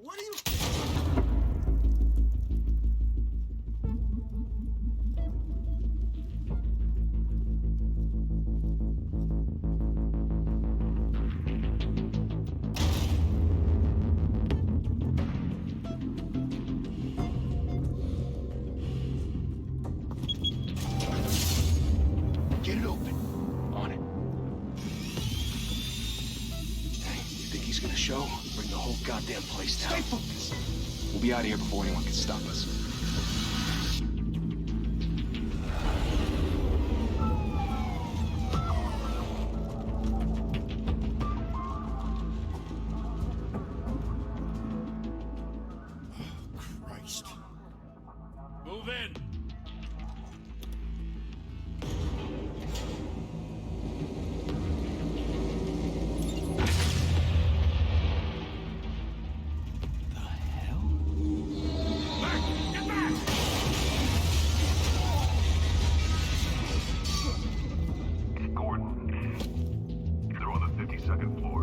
What are you... Get it open. On it. Hey, you think he's gonna show? Bring the whole goddamn place down. Stay focused. We'll be out of here before anyone can stop us. Christ. Move in! The hell? Back! Get back! Gordon. They're on the 52nd floor.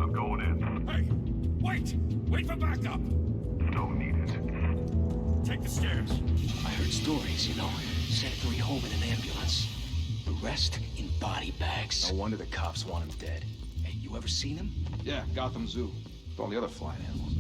I'm going in. Hey! Wait! Wait for backup! Don't need it. Take the stairs. I heard stories, you know. Sent 3 home in an ambulance. The rest in body bags. No wonder the cops want him dead. Hey, you ever seen him? Yeah, Gotham Zoo. With all the other flying animals.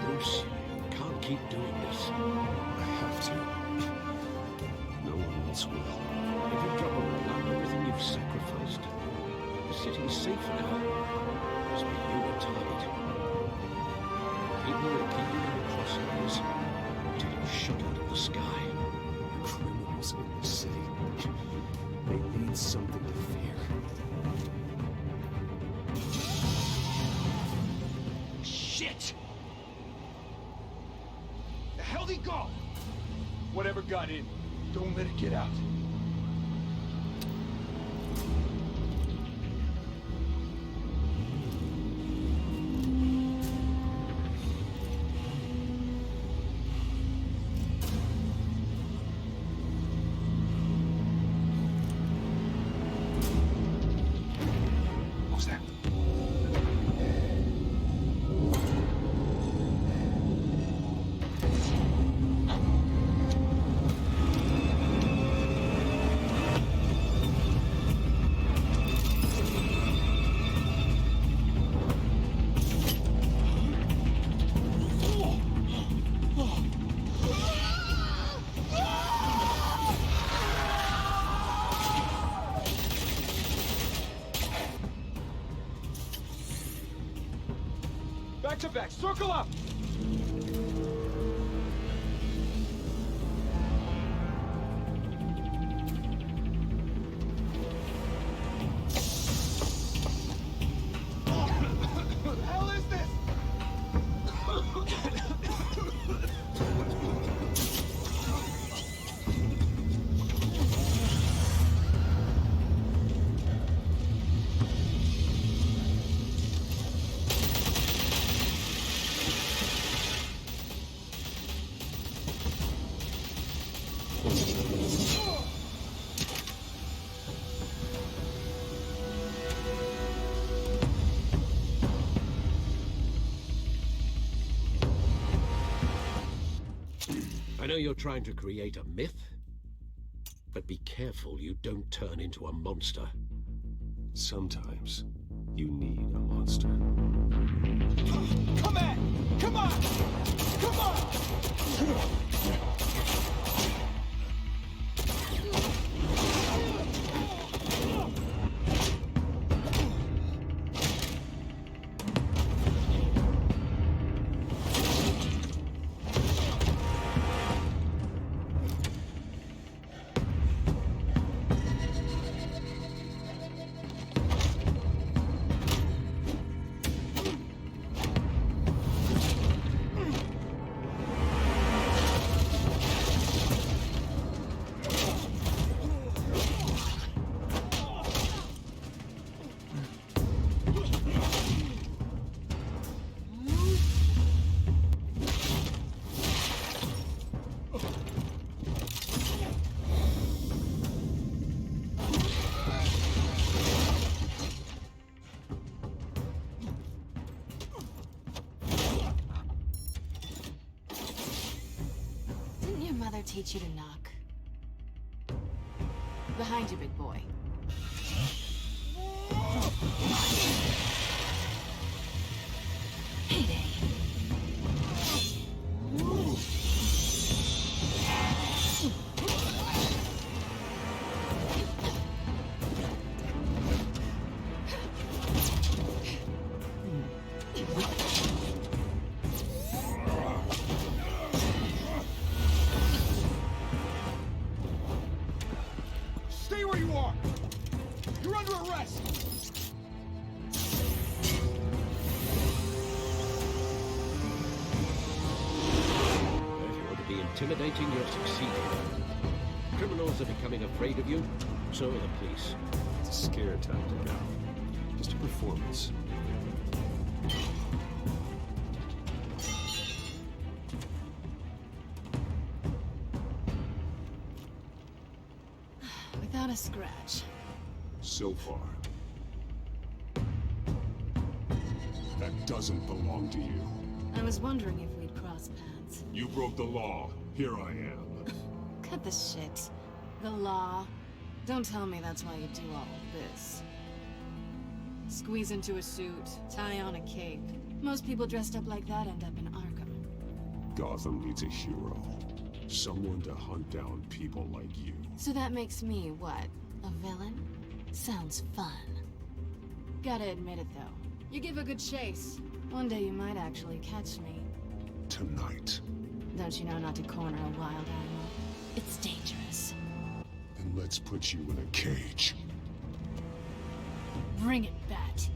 Bruce, can't keep doing this. I have to. No one else will. Every drop of blood, everything you've sacrificed. The city's safe now. Just be you a target. People will keep you in the crosshairs until you're shot out of the sky. Criminals in this city. They need something to fear. Shit! The hell'd he go? Whatever got in, don't let it get out. Who's that? Back to back, circle up! What the hell is this? I know you're trying to create a myth, but be careful you don't turn into a monster. Sometimes you need a monster. Come at! Come on! Come on! teach you to knock? Behind you, big boy. Heyday. Stay where you are! You're under arrest! If you want to be intimidating, you're succeeding. Criminals are becoming afraid of you, so are the police. It's a scare tactic now. Just a performance. Without a scratch. So far. That doesn't belong to you. I was wondering if we'd cross paths. You broke the law. Here I am. Cut the shit. The law. Don't tell me that's why you do all of this. Squeeze into a suit, tie on a cape. Most people dressed up like that end up in Arkham. Gotham needs a hero. Someone to hunt down people like you. So that makes me, what, a villain? Sounds fun. Gotta admit it, though. You give a good chase. One day you might actually catch me. Tonight. Don't you know not to corner a wild animal? It's dangerous. Then let's put you in a cage. Bring it, Bat.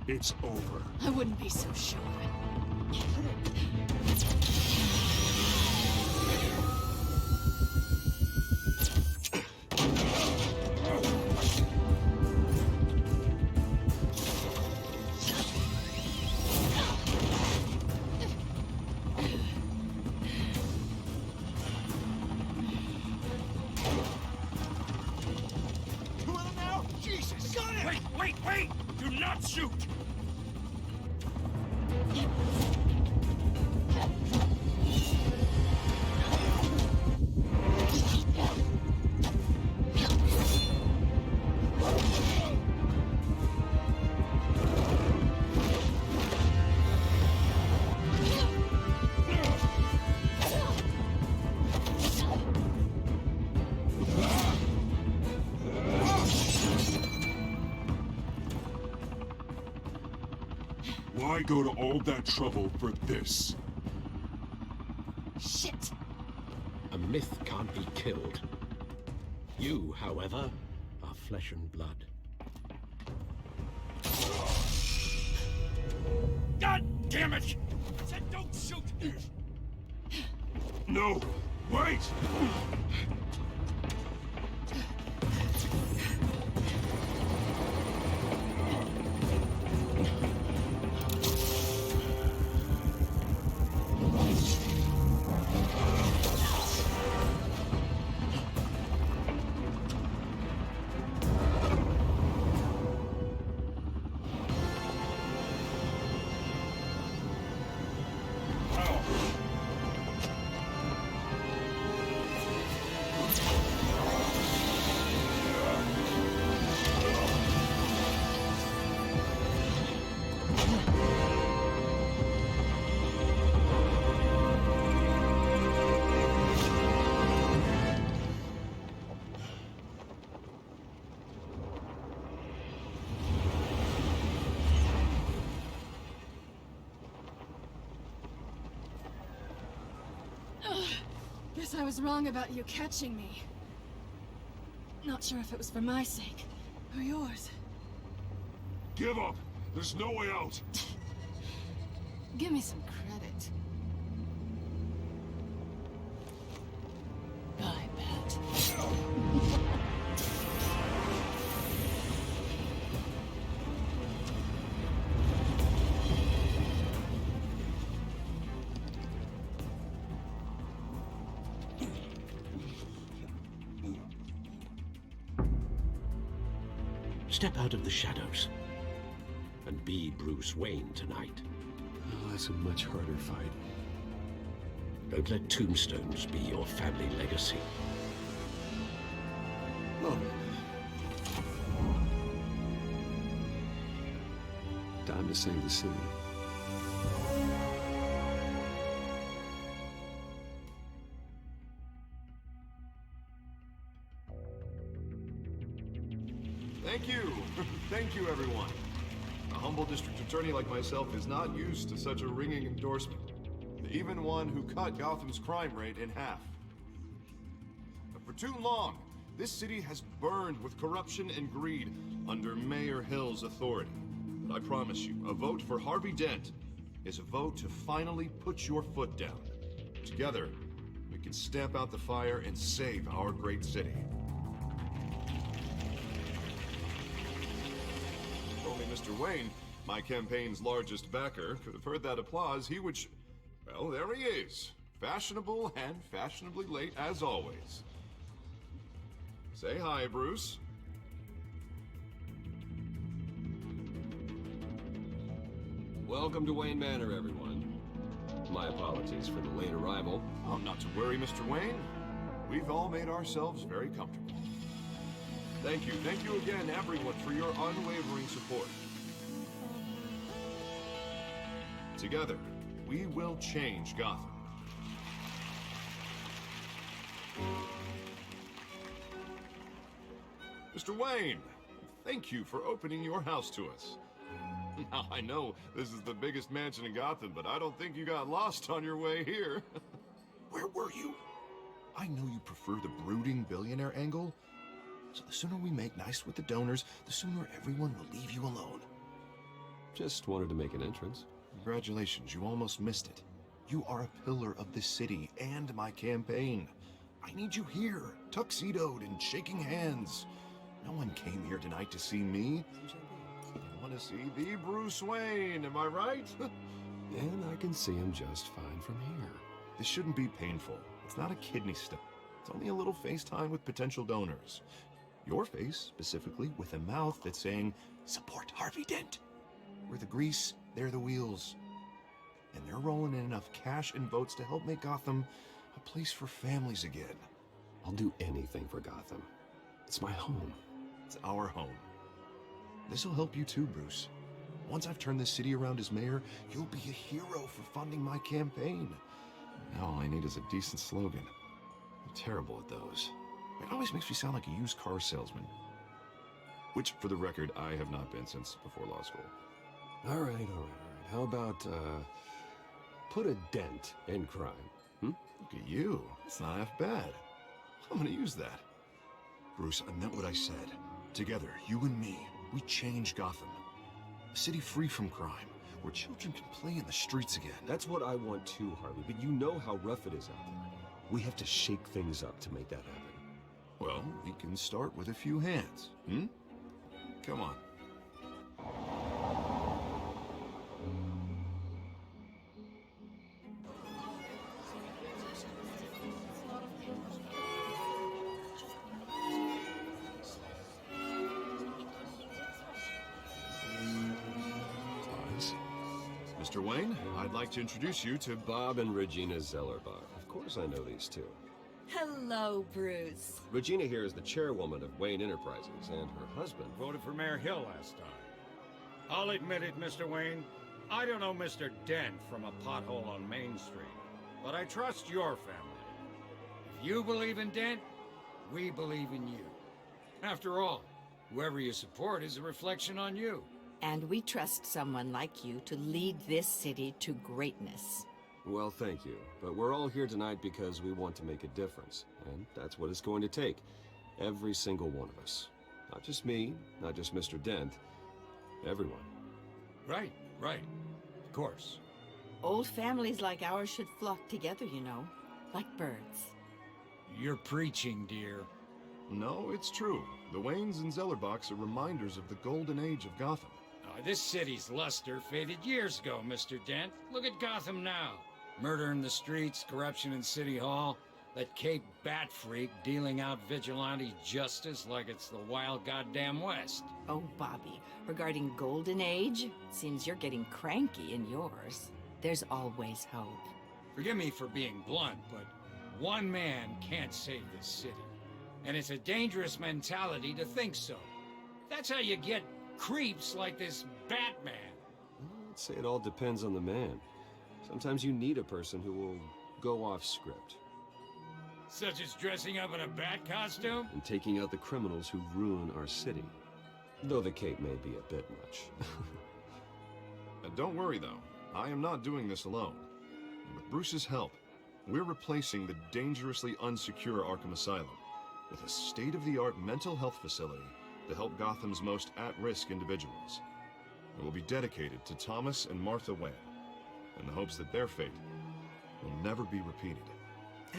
It's over. I wouldn't be so sure. Come on now! Jesus! Got it! Wait! Do not shoot! Why go to all that trouble for this? Shit! A myth can't be killed. You, however, are flesh and blood. God damn it! I said don't shoot! No! Wait! Guess I was wrong about you catching me. Not sure if it was for my sake, or yours. Give up! There's no way out! Give me some credit. I bet. Step out of the shadows and be Bruce Wayne tonight. Oh, that's a much harder fight. Don't let tombstones be your family legacy. Love it. Time to save the city. Thank you. Thank you, everyone. A humble district attorney like myself is not used to such a ringing endorsement. Even one who cut Gotham's crime rate in half. But for too long, this city has burned with corruption and greed under Mayor Hill's authority. But I promise you, a vote for Harvey Dent is a vote to finally put your foot down. Together, we can stamp out the fire and save our great city. If only Mr. Wayne, my campaign's largest backer, could have heard that applause, he would well, there he is. Fashionable and fashionably late as always. Say hi, Bruce. Welcome to Wayne Manor, everyone. My apologies for the late arrival. Oh, not to worry, Mr. Wayne. We've all made ourselves very comfortable. Thank you again, everyone, for your unwavering support. Together, we will change Gotham. Mr. Wayne, thank you for opening your house to us. Now, I know this is the biggest mansion in Gotham, but I don't think you got lost on your way here. Where were you? I know you prefer the brooding billionaire angle, so the sooner we make nice with the donors, the sooner everyone will leave you alone. Just wanted to make an entrance. Congratulations, you almost missed it. You are a pillar of this city and my campaign. I need you here, tuxedoed and shaking hands. No one came here tonight to see me. They want to see the Bruce Wayne, am I right? And I can see him just fine from here. This shouldn't be painful. It's not a kidney stone. It's only a little FaceTime with potential donors. Your face, specifically, with a mouth that's saying, support Harvey Dent. We're the grease, they're the wheels. And they're rolling in enough cash and votes to help make Gotham a place for families again. I'll do anything for Gotham. It's my home. It's our home. This'll help you too, Bruce. Once I've turned this city around as mayor, you'll be a hero for funding my campaign. Now all I need is a decent slogan. I'm terrible at those. It always makes me sound like a used car salesman. Which, for the record, I have not been since before law school. All right. How about, put a dent in crime, Look at you. It's not half bad. I'm gonna use that. Bruce, I meant what I said. Together, you and me, we change Gotham. A city free from crime, where children can play in the streets again. That's what I want too, Harvey, but you know how rough it is out there. We have to shake things up to make that happen. Well, we can start with a few hands, Come on. Mr. Wayne, I'd like to introduce you to Bob and Regina Zellerbach. Of course I know these two. Hello, Bruce. Regina here is the chairwoman of Wayne Enterprises, and her husband... Voted for Mayor Hill last time. I'll admit it, Mr. Wayne. I don't know Mr. Dent from a pothole on Main Street, but I trust your family. If you believe in Dent, we believe in you. After all, whoever you support is a reflection on you. And we trust someone like you to lead this city to greatness. Well, thank you. But we're all here tonight because we want to make a difference. And that's what it's going to take. Every single one of us. Not just me, not just Mr. Dent. Everyone. Right, right. Of course. Old families like ours should flock together, you know. Like birds. You're preaching, dear. No, it's true. The Waynes and Zellerbachs are reminders of the golden age of Gotham. This city's luster faded years ago, Mr. Dent. Look at Gotham now. Murder in the streets, corruption in City Hall, that Cape Bat freak dealing out vigilante justice like it's the wild goddamn West. Oh, Bobby, regarding Golden Age, seems you're getting cranky in yours. There's always hope. Forgive me for being blunt, but one man can't save this city. And it's a dangerous mentality to think so. That's how you get creeps like this Batman. I'd say it all depends on the man. Sometimes you need a person who will go off script. Such as dressing up in a bat costume? And taking out the criminals who ruin our city. Though the cape may be a bit much. Don't worry, though. I am not doing this alone. With Bruce's help, we're replacing the dangerously unsecure Arkham Asylum with a state-of-the-art mental health facility to help Gotham's most at-risk individuals. It will be dedicated to Thomas and Martha Wayne, in the hopes that their fate will never be repeated.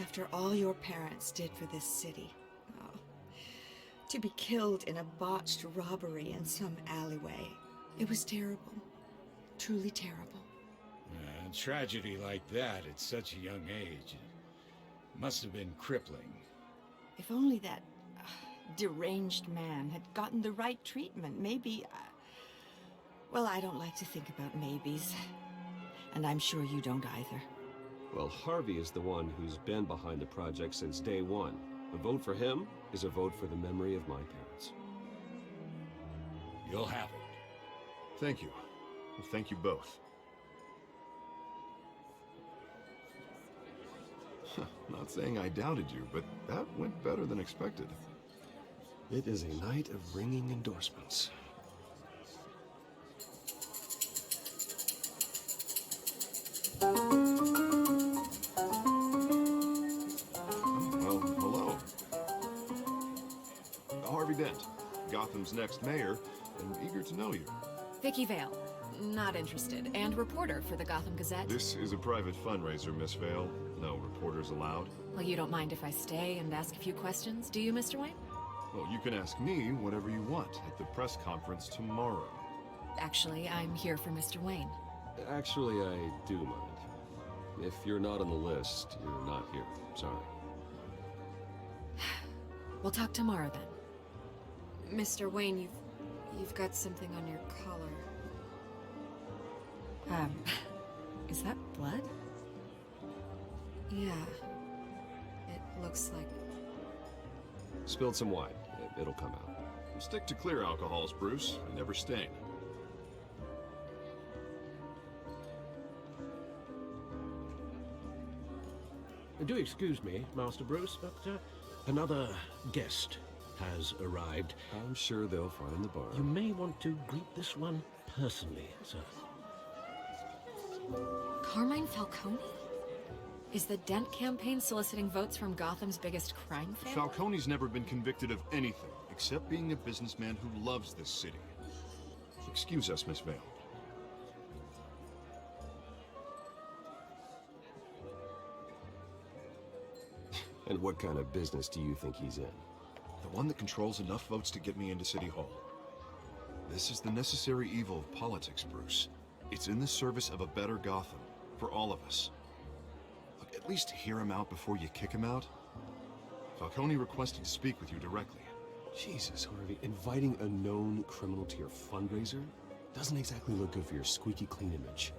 After all your parents did for this city, oh, to be killed in a botched robbery in some alleyway, it was terrible. Truly terrible. A tragedy like that at such a young age must have been crippling. If only that deranged man had gotten the right treatment, maybe... well, I don't like to think about maybes. And I'm sure you don't either. Well, Harvey is the one who's been behind the project since day one. A vote for him is a vote for the memory of my parents. You'll have it. Thank you. Thank you both. Not saying I doubted you, but that went better than expected. It is a night of ringing endorsements. Well, hello. Harvey Dent, Gotham's next mayor, and eager to know you. Vicky Vale. Not interested. And reporter for the Gotham Gazette. This is a private fundraiser, Miss Vale. No reporters allowed. Well, you don't mind if I stay and ask a few questions, do you, Mr. Wayne? Well, you can ask me whatever you want at the press conference tomorrow. Actually, I'm here for Mr. Wayne. Actually, I do mind. If you're not on the list, you're not here. Sorry. We'll talk tomorrow then. Mr. Wayne, you've got something on your collar. Is that blood? Yeah. It looks like... Spilled some wine. It'll come out. Stick to clear alcohols, Bruce, and never stain. Do excuse me, Master Bruce, but another guest has arrived. I'm sure they'll find the bar. You may want to greet this one personally, sir. Carmine Falcone? Is the Dent campaign soliciting votes from Gotham's biggest crime family? Falcone's never been convicted of anything, except being a businessman who loves this city. Excuse us, Miss Vale. And what kind of business do you think he's in? The one that controls enough votes to get me into City Hall. This is the necessary evil of politics, Bruce. It's in the service of a better Gotham, for all of us. Look, at least hear him out before you kick him out. Falcone requested to speak with you directly. Jesus, Harvey, inviting a known criminal to your fundraiser doesn't exactly look good for your squeaky clean image.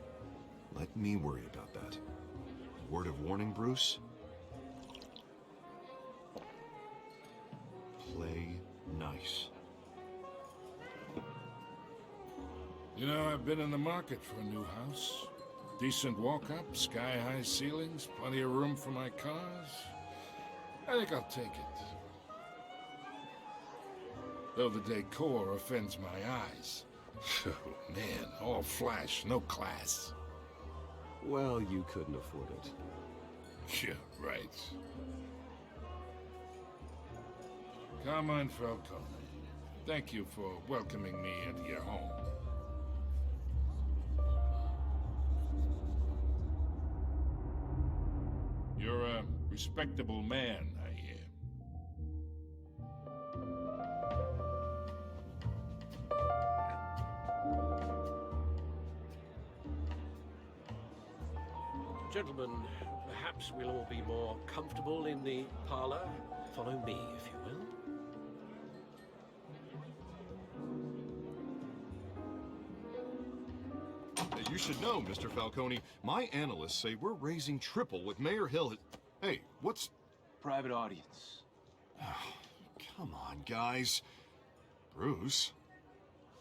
Let me worry about that. Word of warning, Bruce? Play nice. You know, I've been in the market for a new house. Decent walk-up, sky-high ceilings, plenty of room for my cars. I think I'll take it. Though the decor offends my eyes. Oh, man, all flash, no class. Well, you couldn't afford it. Yeah, right. Carmine Falcone, thank you for welcoming me into your home. You're a respectable man, I hear. Gentlemen, perhaps we'll all be more comfortable in the parlor. Follow me, if you will. Hey, you should know, Mr. Falcone, my analysts say we're raising triple what Mayor Hill has... Hey, what's... Private audience. Come on, guys. Bruce?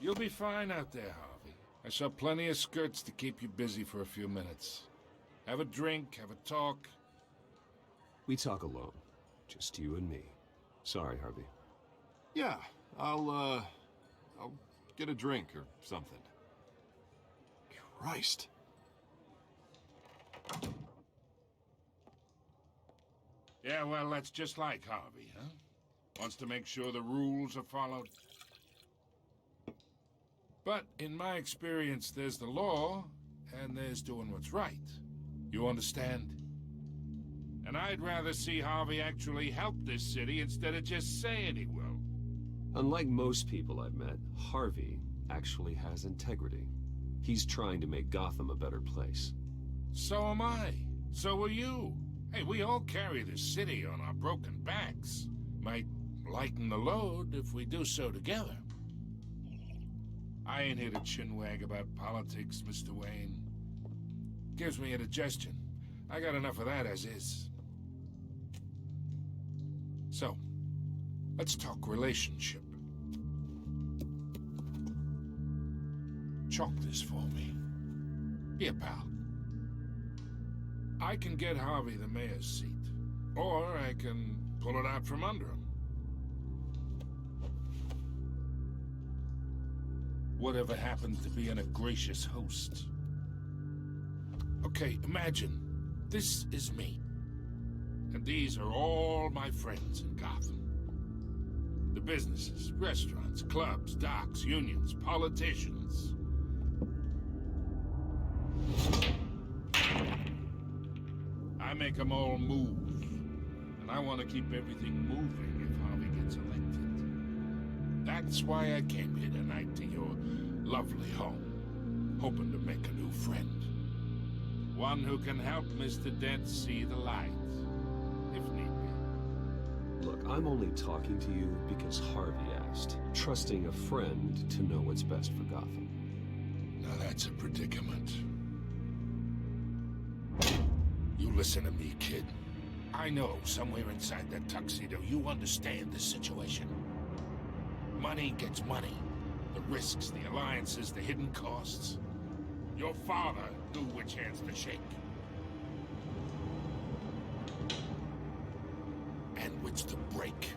You'll be fine out there, Harvey. I saw plenty of skirts to keep you busy for a few minutes. Have a drink, have a talk. We talk alone. Just you and me. Sorry, Harvey. Yeah, I'll get a drink or something. Christ. Yeah, well, that's just like Harvey, huh? Wants to make sure the rules are followed. But in my experience, there's the law, and there's doing what's right. You understand? And I'd rather see Harvey actually help this city instead of just saying he will. Unlike most people I've met, Harvey actually has integrity. He's trying to make Gotham a better place. So am I. So are you. Hey, we all carry this city on our broken backs. Might lighten the load if we do so together. I ain't here to chinwag about politics, Mr. Wayne. Gives me indigestion. I got enough of that as is. So, let's talk relationship. Chalk this for me. Here, pal. I can get Harvey the mayor's seat, or I can pull it out from under him. Whatever happens to being a gracious host? Okay, imagine, this is me. And these are all my friends in Gotham. The businesses, restaurants, clubs, docks, unions, politicians. I make them all move. And I want to keep everything moving if Harvey gets elected. That's why I came here tonight to your lovely home, hoping to make a new friend. One who can help Mr. Dent see the light, if need be. Look, I'm only talking to you because Harvey asked, trusting a friend to know what's best for Gotham. Now that's a predicament. You listen to me, kid. I know somewhere inside that tuxedo you understand this situation. Money gets money. The risks, the alliances, the hidden costs. Your father knew which hands to shake. And which to break.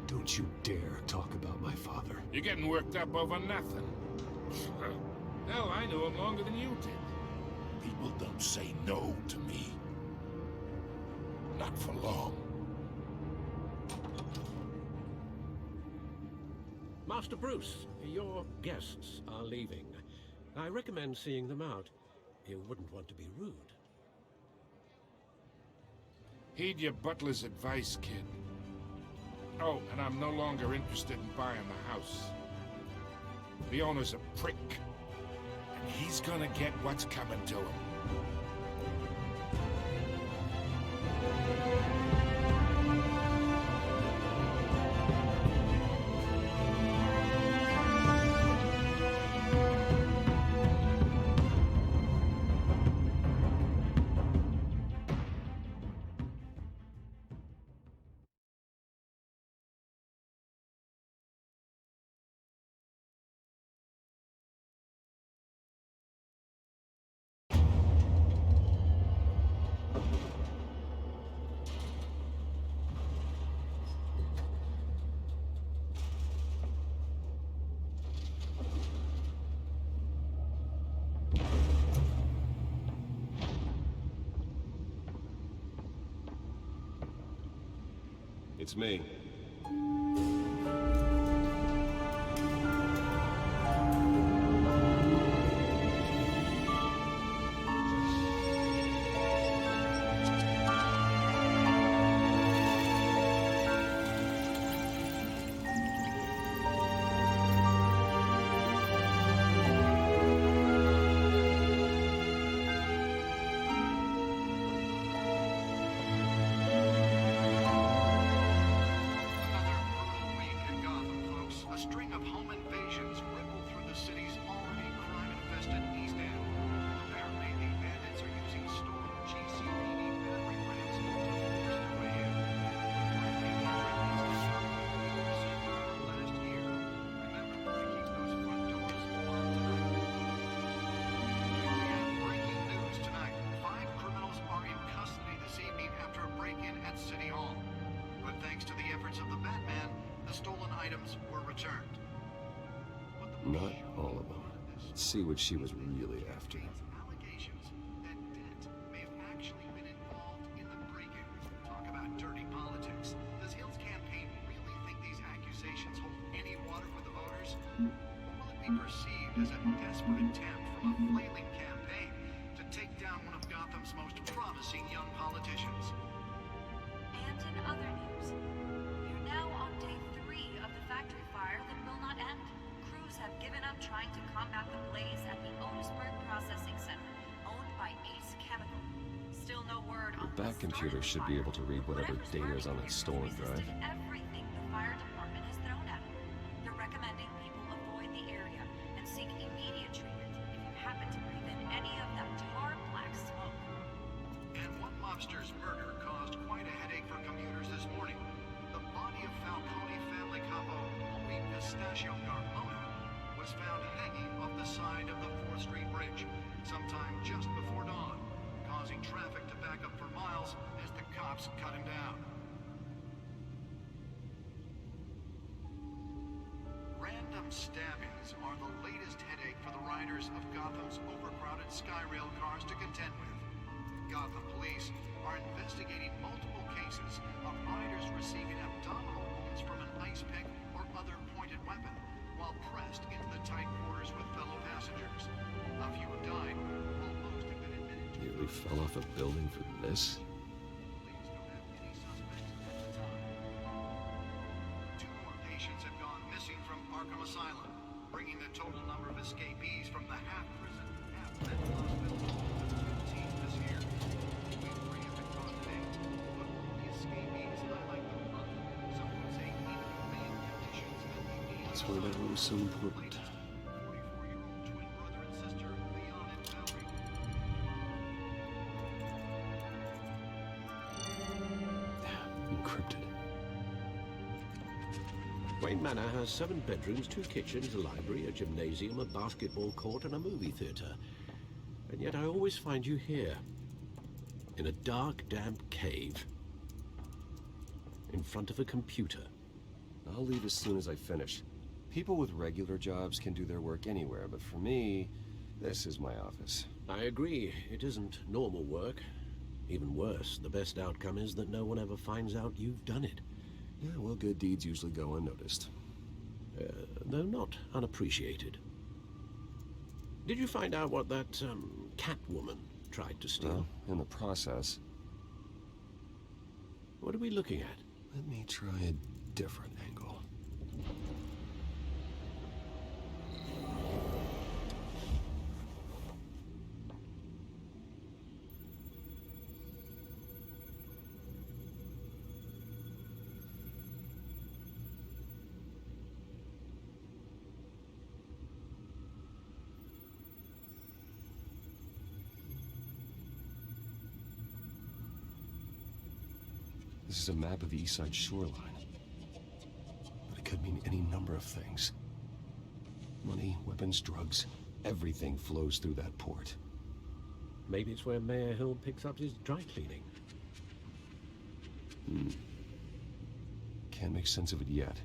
Don't you dare talk about my father. You're getting worked up over nothing. Hell, I knew him longer than you did. People don't say no to me. Not for long. Master Bruce, your guests are leaving. I recommend seeing them out. You wouldn't want to be rude. Heed your butler's advice, kid. Oh, and I'm no longer interested in buying the house. The owner's a prick. And he's gonna get what's coming to him. It's me. Not all of them. Let's see what she was really after. Allegations that Dent may have actually been involved in the break-in. Talk about dirty politics. Does Hill's campaign really think these accusations hold any water with the voters? Or will it be perceived as a desperate attempt from a flailing campaign to take down one of Gotham's most promising young politicians? And in other news, you're now on day 3 of the factory fire that will not end. Crews have given up trying to combat the blaze at the Otisburg Processing Center, owned by Ace Chemical. Still no word on The back computer should be able to read whatever data is on that stolen drive. everything the fire department has thrown at it. They're recommending people avoid the area and seek immediate treatment if you happen to breathe in any of that tar black smoke. And one mobster's murder caused quite a headache for commuters this morning. The body of Falcone family capo Louis Pistachio Garmona was found hanging off the side of the 4th Street Bridge sometime just before dawn, causing traffic to back up for miles as the cops cut him down. Random stabbings are the latest headache for the riders of Gotham's overcrowded Skyrail cars to contend with. Gotham police are investigating multiple cases of riders receiving abdominal wounds from an ice pick or other pointed weapon while pressed into the tight quarters with fellow passengers. A few have died, while most have been admitted to... Nearly fell off a building for this? Police don't have any suspects at the time. 2 more patients have gone missing from Arkham Asylum, bringing the total number of escapees from the half-prison, half-mental hospital to 15 this year. 3 have been caught today, but all the escapees highlight the rough, some would say inhumane conditions at the That's why that one was so important. 44-year-old twin brother and sister, Leon and Valerie. Encrypted. Wayne Manor has 7 bedrooms, 2 kitchens, a library, a gymnasium, a basketball court, and a movie theater. And yet I always find you here, in a dark, damp cave, in front of a computer. I'll leave as soon as I finish. People with regular jobs can do their work anywhere, but for me, this is my office. I agree, it isn't normal work. Even worse, the best outcome is that no one ever finds out you've done it. Yeah, well, good deeds usually go unnoticed. Though not unappreciated. Did you find out what that, Catwoman tried to steal? Well, in the process. What are we looking at? Let me try a different angle. This is a map of the East Side shoreline. But it could mean any number of things. Money, weapons, drugs, everything flows through that port. Maybe it's where Mayor Hill picks up his dry cleaning. Can't make sense of it yet.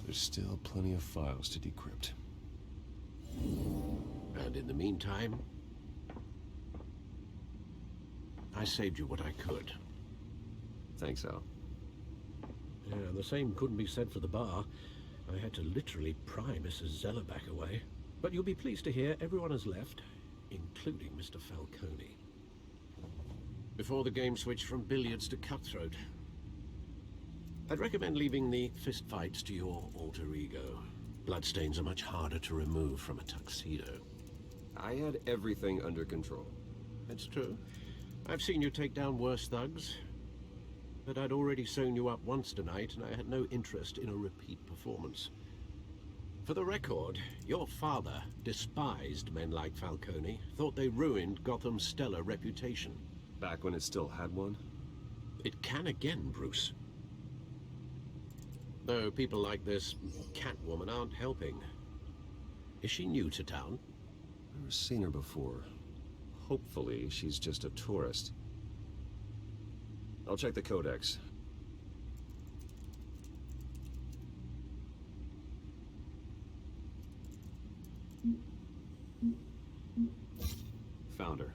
There's still plenty of files to decrypt. And in the meantime, I saved you what I could. Thanks, Al. Yeah, and the same couldn't be said for the bar. I had to literally pry Mrs. Zellerback away. But you'll be pleased to hear everyone has left, including Mr. Falcone. Before the game switched from billiards to cutthroat. I'd recommend leaving the fistfights to your alter ego. Bloodstains are much harder to remove from a tuxedo. I had everything under control. That's true. I've seen you take down worse thugs. But I'd already sewn you up once tonight, and I had no interest in a repeat performance. For the record, your father despised men like Falcone, thought they ruined Gotham's stellar reputation. Back when it still had one? It can again, Bruce. Though people like this Catwoman aren't helping. Is she new to town? Never seen her before. Hopefully, she's just a tourist. I'll check the codex. Found her.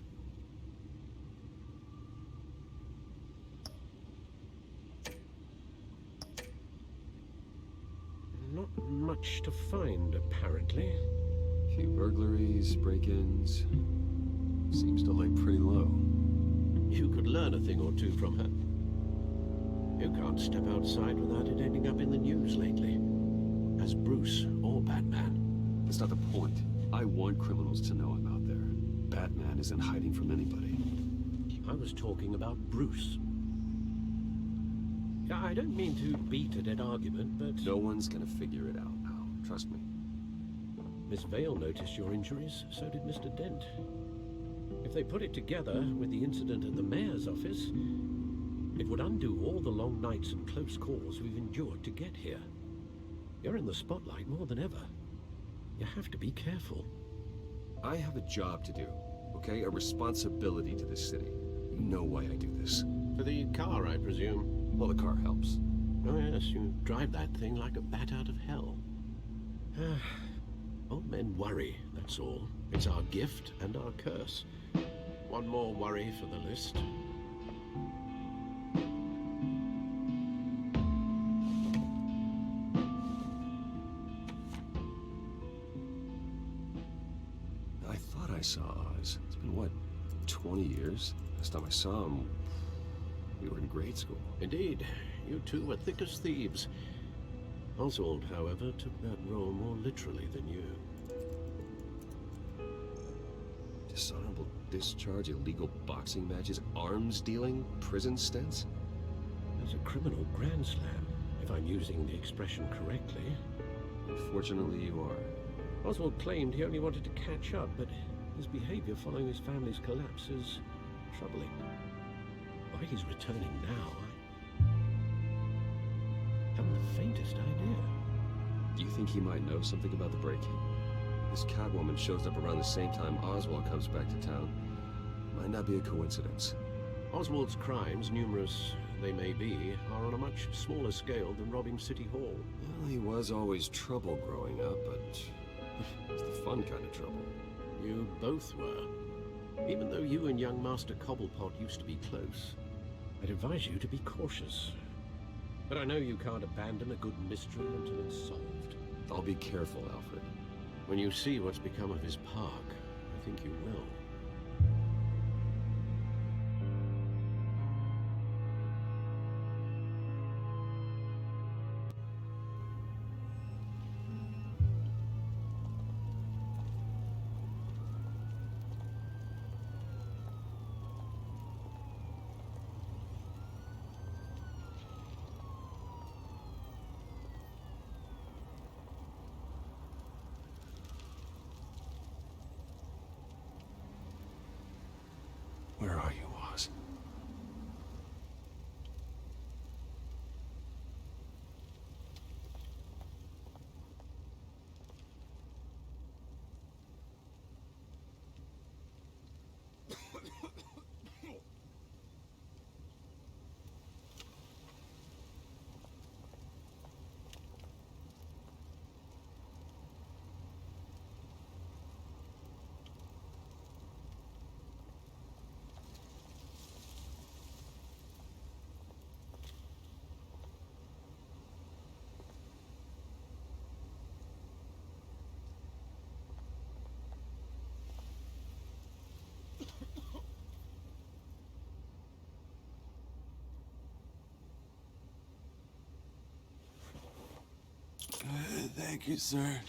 Not much to find, apparently. Few burglaries, break-ins. Seems to lay pretty low. You could learn a thing or two from her. You can't step outside without it ending up in the news lately. As Bruce or Batman. That's not the point. I want criminals to know I'm out there. Batman isn't hiding from anybody. I was talking about Bruce. I don't mean to beat a dead argument, but... No one's gonna figure it out now. Trust me. Miss Vale noticed your injuries, so did Mr. Dent. If they put it together with the incident at the mayor's office, it would undo all the long nights and close calls we've endured to get here. You're in the spotlight more than ever. You have to be careful. I have a job to do, okay? A responsibility to this city. You know why I do this. For the car, I presume. Well, the car helps. Oh yes, you drive that thing like a bat out of hell. Old men worry, that's all. It's our gift and our curse. One more worry for the list. I thought I saw Oz. It's been, what, 20 years? Last time I saw him, we were in grade school. Indeed. You two were thick as thieves. Oswald, however, took that role more literally than you. Dishonorable discharge, illegal boxing matches, arms dealing, prison stints? There's a criminal grand slam, if I'm using the expression correctly. Unfortunately, you are. Oswald claimed he only wanted to catch up, but his behavior following his family's collapse is troubling. Why he's returning now, I haven't the faintest idea. Do you think he might know something about the break-in? This Catwoman shows up around the same time Oswald comes back to town. Might not be a coincidence. Oswald's crimes, numerous they may be, are on a much smaller scale than robbing City Hall. Well, he was always trouble growing up, but it's the fun kind of trouble. You both were. Even though you and young Master Cobblepot used to be close, I'd advise you to be cautious. But I know you can't abandon a good mystery until it's solved. I'll be careful, Alfred. When you see what's become of his park, I think you will. Where are you, Oz? Thank you, sir.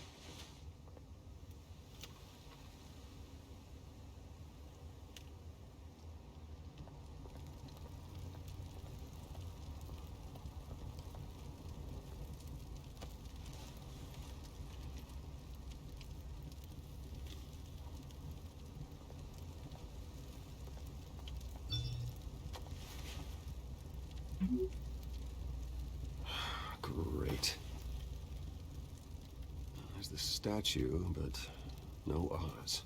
Great. There's the statue, but no Oz.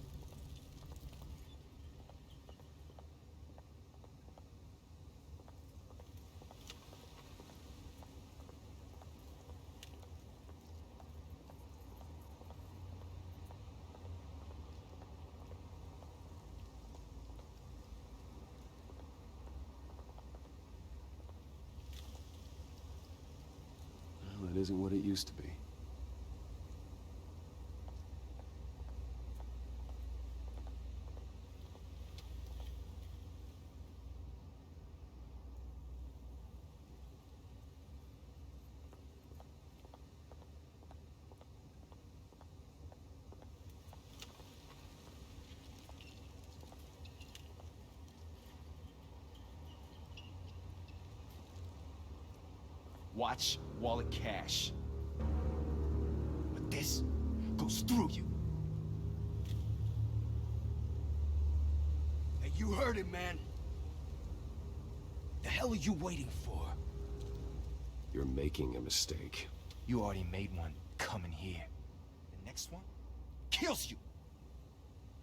Well, it isn't what it used to be. Watch wallet cash. But this goes through you. Hey, you heard it, man. The hell are you waiting for? You're making a mistake. You already made one coming here. The next one kills you.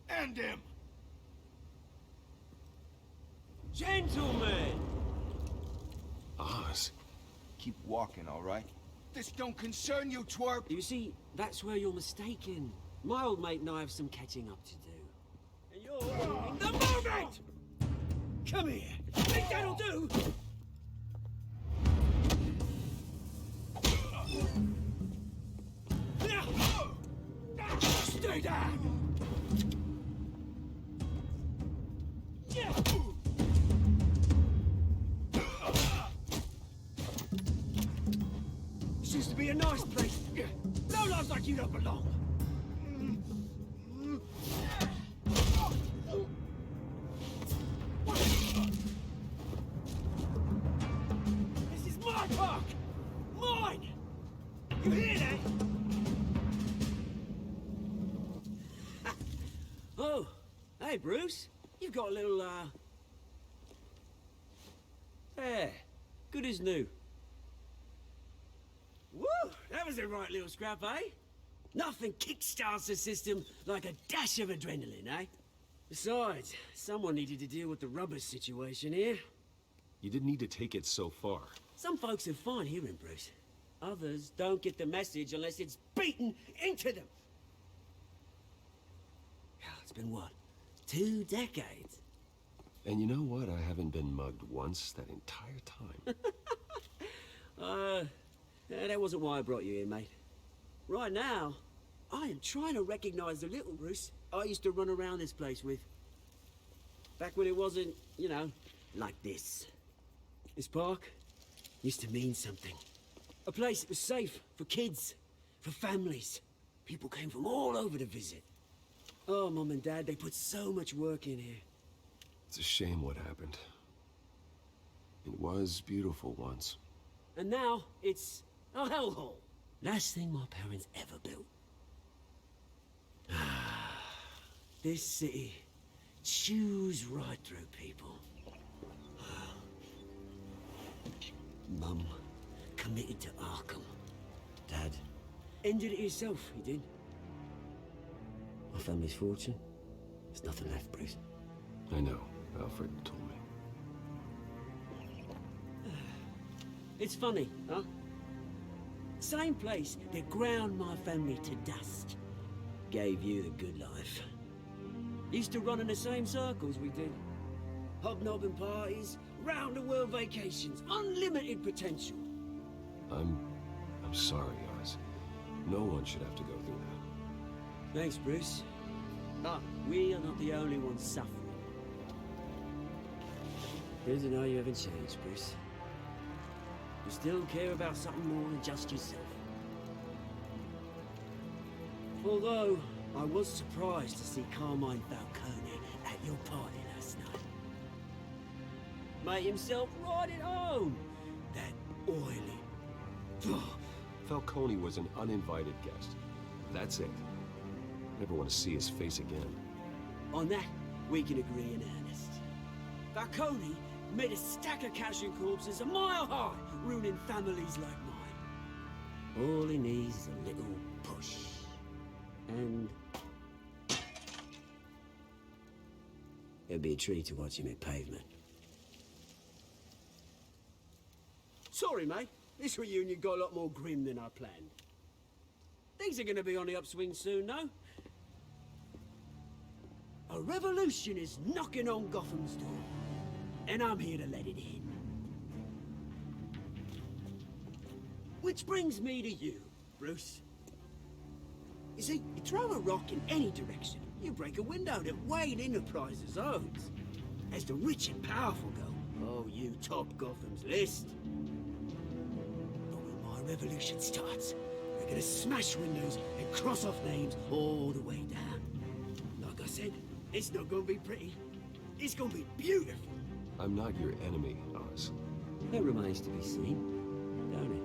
And him. Gentlemen! Oz. Keep walking, all right? This don't concern you, twerp! You see, that's where you're mistaken. My old mate and I have some catching up to do. And you're in the moment! Come here! Think that'll do? Stay down! This used to be a nice place. No lives like you don't belong. This is my park! Mine! You hear that? Oh, hey, Bruce. You've got a little, There. Good as new. Woo! That was a right little scrap, eh? Nothing kickstarts the system like a dash of adrenaline, eh? Besides, someone needed to deal with the rubber situation here. You didn't need to take it so far. Some folks are fine hearing, Bruce. Others don't get the message unless it's beaten into them. It's been what? 2 decades? And you know what? I haven't been mugged once that entire time. That wasn't why I brought you here, mate. Right now, I am trying to recognize the little Bruce I used to run around this place with. Back when it wasn't, you know, like this. This park used to mean something. A place that was safe for kids, for families. People came from all over to visit. Oh, Mum and Dad, they put so much work in here. It's a shame what happened. It was beautiful once. And now, it's a hellhole. Last thing my parents ever built. This city chews right through people. Mum committed to Arkham. Dad ended it himself, he did. My family's fortune, there's nothing left, Bruce. I know. Alfred told me. It's funny, huh? Same place that ground my family to dust. Gave you the good life. Used to run in the same circles we did. Hobnobbing parties, round-the-world vacations, unlimited potential. I'm sorry, Oz. No one should have to go through that. Thanks, Bruce. But we are not the only ones suffering. Good to know you haven't changed, Bruce. You still care about something more than just yourself. Although, I was surprised to see Carmine Falcone at your party last night. Made himself right at home. That oily... Ugh. Falcone was an uninvited guest. That's it. Never want to see his face again. On that, we can agree in earnest. Falcone made a stack of cash and corpses a mile high, ruining families like mine. All he needs is a little push. And... it'll be a treat to watch him at pavement. Sorry, mate. This reunion got a lot more grim than I planned. Things are gonna be on the upswing soon, no? A revolution is knocking on Gotham's door, and I'm here to let it in. Which brings me to you, Bruce. You see, you throw a rock in any direction, you break a window that Wayne Enterprises owns. As the rich and powerful go, oh, you top Gotham's list. But when my revolution starts, we're gonna smash windows and cross off names all the way down. Like I said, it's not gonna be pretty. It's gonna be beautiful. I'm not your enemy, Oz. That remains to be seen, don't it?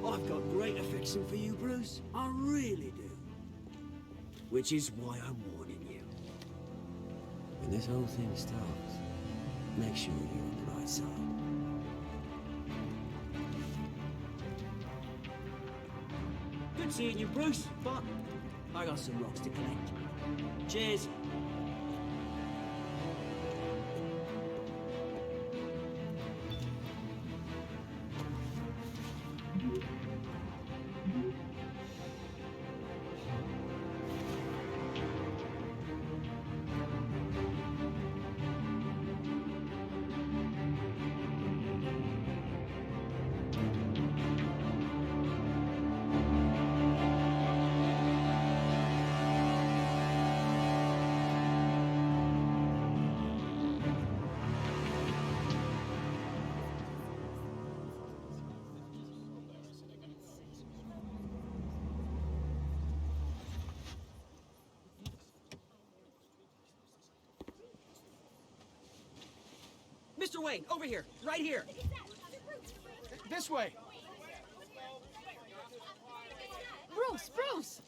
I've got great affection for you, Bruce. I really do. Which is why I'm warning you. When this whole thing starts, make sure you're on the right side. Good seeing you, Bruce, but I got some rocks to collect. Cheers. Mr. Wayne, over here, right here. This way. Bruce, Bruce!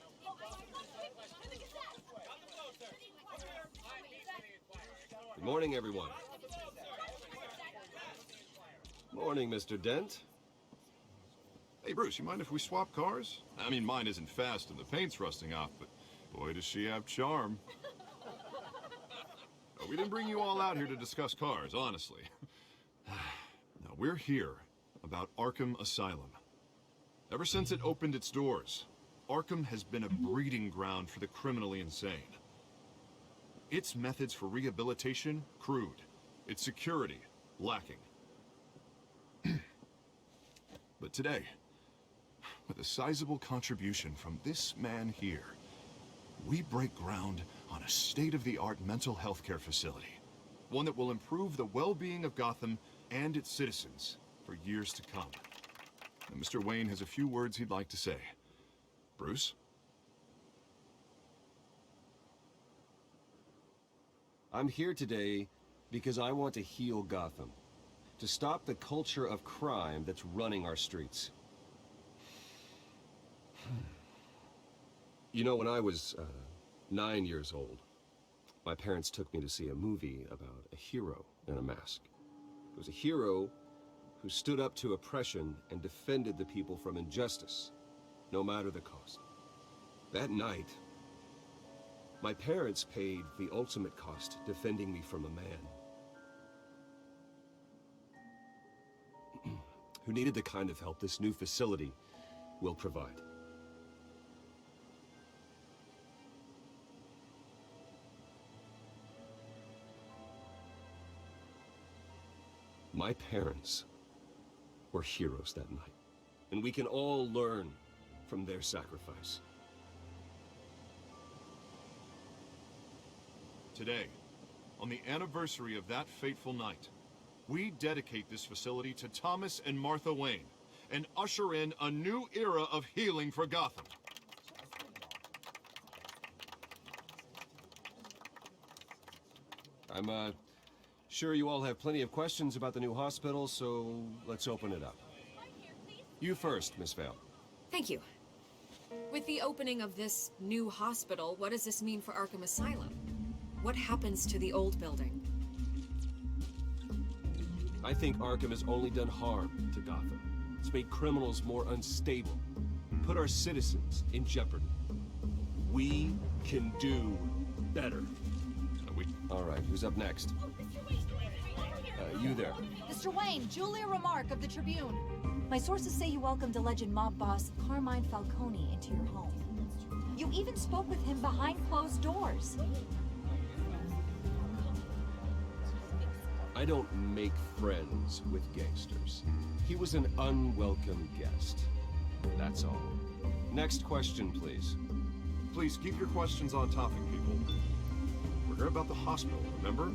Good morning, everyone. Morning, Mr. Dent. Hey, Bruce, you mind if we swap cars? I mean, mine isn't fast and the paint's rusting off, but boy, does she have charm. We didn't bring you all out here to discuss cars, honestly. No, we're here about Arkham Asylum. Ever since it opened its doors, Arkham has been a breeding ground for the criminally insane. Its methods for rehabilitation, crude. Its security, lacking. But today, with a sizable contribution from this man here, we break ground on a state-of-the-art mental health care facility. One that will improve the well-being of Gotham and its citizens for years to come. And Mr. Wayne has a few words he'd like to say. Bruce? I'm here today because I want to heal Gotham. To stop the culture of crime that's running our streets. You know, when I was 9 years old, my parents took me to see a movie about a hero in a mask. It was a hero who stood up to oppression and defended the people from injustice, no matter the cost. That night, my parents paid the ultimate cost defending me from a man who needed the kind of help this new facility will provide. My parents were heroes that night, and we can all learn from their sacrifice. Today, on the anniversary of that fateful night, we dedicate this facility to Thomas and Martha Wayne and usher in a new era of healing for Gotham. I'm, sure you all have plenty of questions about the new hospital, so let's open it up. You first, Miss Vale. Thank you. With the opening of this new hospital, what does this mean for Arkham Asylum? What happens to the old building? I think Arkham has only done harm to Gotham. It's made criminals more unstable, put our citizens in jeopardy. We can do better. All right, who's up next? You there. Mr. Wayne, Julia Remark of the Tribune. My sources say you welcomed alleged mob boss Carmine Falcone into your home. You even spoke with him behind closed doors. I don't make friends with gangsters. He was an unwelcome guest. That's all. Next question, please. Please keep your questions on topic, people. We're here about the hospital, remember?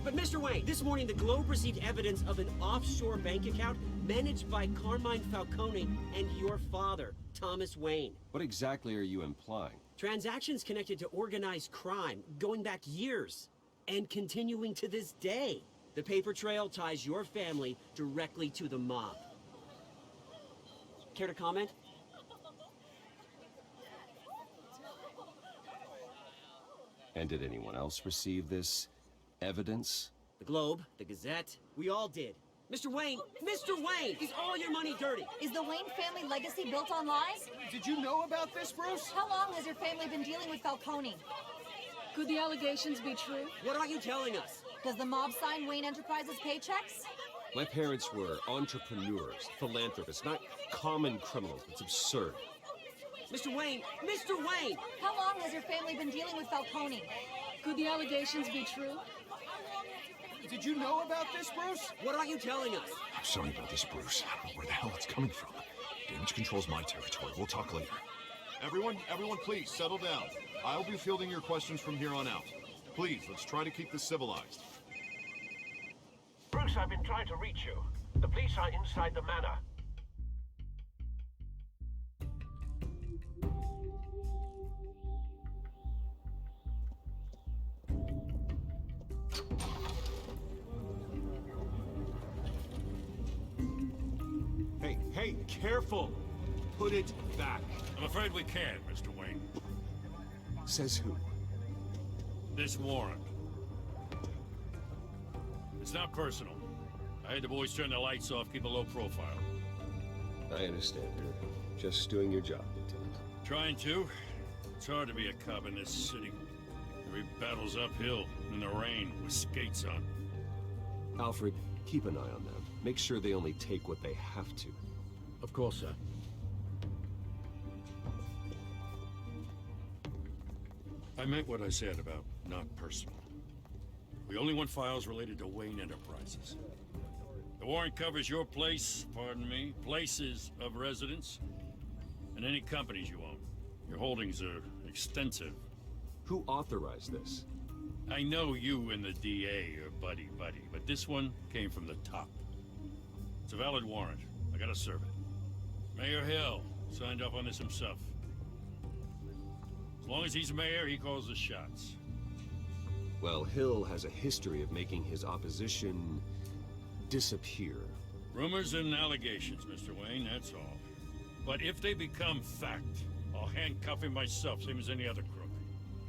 But Mr. Wayne, this morning the Globe received evidence of an offshore bank account managed by Carmine Falcone and your father, Thomas Wayne. What exactly are you implying? Transactions connected to organized crime, going back years, and continuing to this day. The paper trail ties your family directly to the mob. Care to comment? And did anyone else receive this evidence? The Globe, the Gazette, we all did. Mr. Wayne, is all your money dirty? Is the Wayne family legacy built on lies? Did you know about this, Bruce? How long has your family been dealing with Falcone? Could the allegations be true? What aren't you telling us? Does the mob sign Wayne Enterprises paychecks? My parents were entrepreneurs, philanthropists, not common criminals. It's absurd. Mr. Wayne! How long has your family been dealing with Falcone? Could the allegations be true? Did you know about this, Bruce? What aren't you telling us? I'm sorry about this, Bruce. I don't know where the hell it's coming from. Damage control's my territory. We'll talk later. Everyone, please, settle down. I'll be fielding your questions from here on out. Please, let's try to keep this civilized. Bruce, I've been trying to reach you. The police are inside the manor. Hey, careful! Put it back. I'm afraid we can't, Mr. Wayne. Says who? This warrant. It's not personal. I had the boys turn the lights off, keep a low profile. I understand. You're just doing your job, Lieutenant. Trying to. It's hard to be a cop in this city. Every battle's uphill, in the rain, with skates on. Alfred, keep an eye on them. Make sure they only take what they have to. Of course, sir. I meant what I said about not personal. We only want files related to Wayne Enterprises. The warrant covers your place, pardon me, places of residence, and any companies you own. Your holdings are extensive. Who authorized this? I know you and the DA are buddy-buddy, but this one came from the top. It's a valid warrant. I gotta serve it. Mayor Hill signed off on this himself. As long as he's mayor, he calls the shots. Well, Hill has a history of making his opposition disappear. Rumors and allegations, Mr. Wayne, that's all. But if they become fact, I'll handcuff him myself, same as any other crook.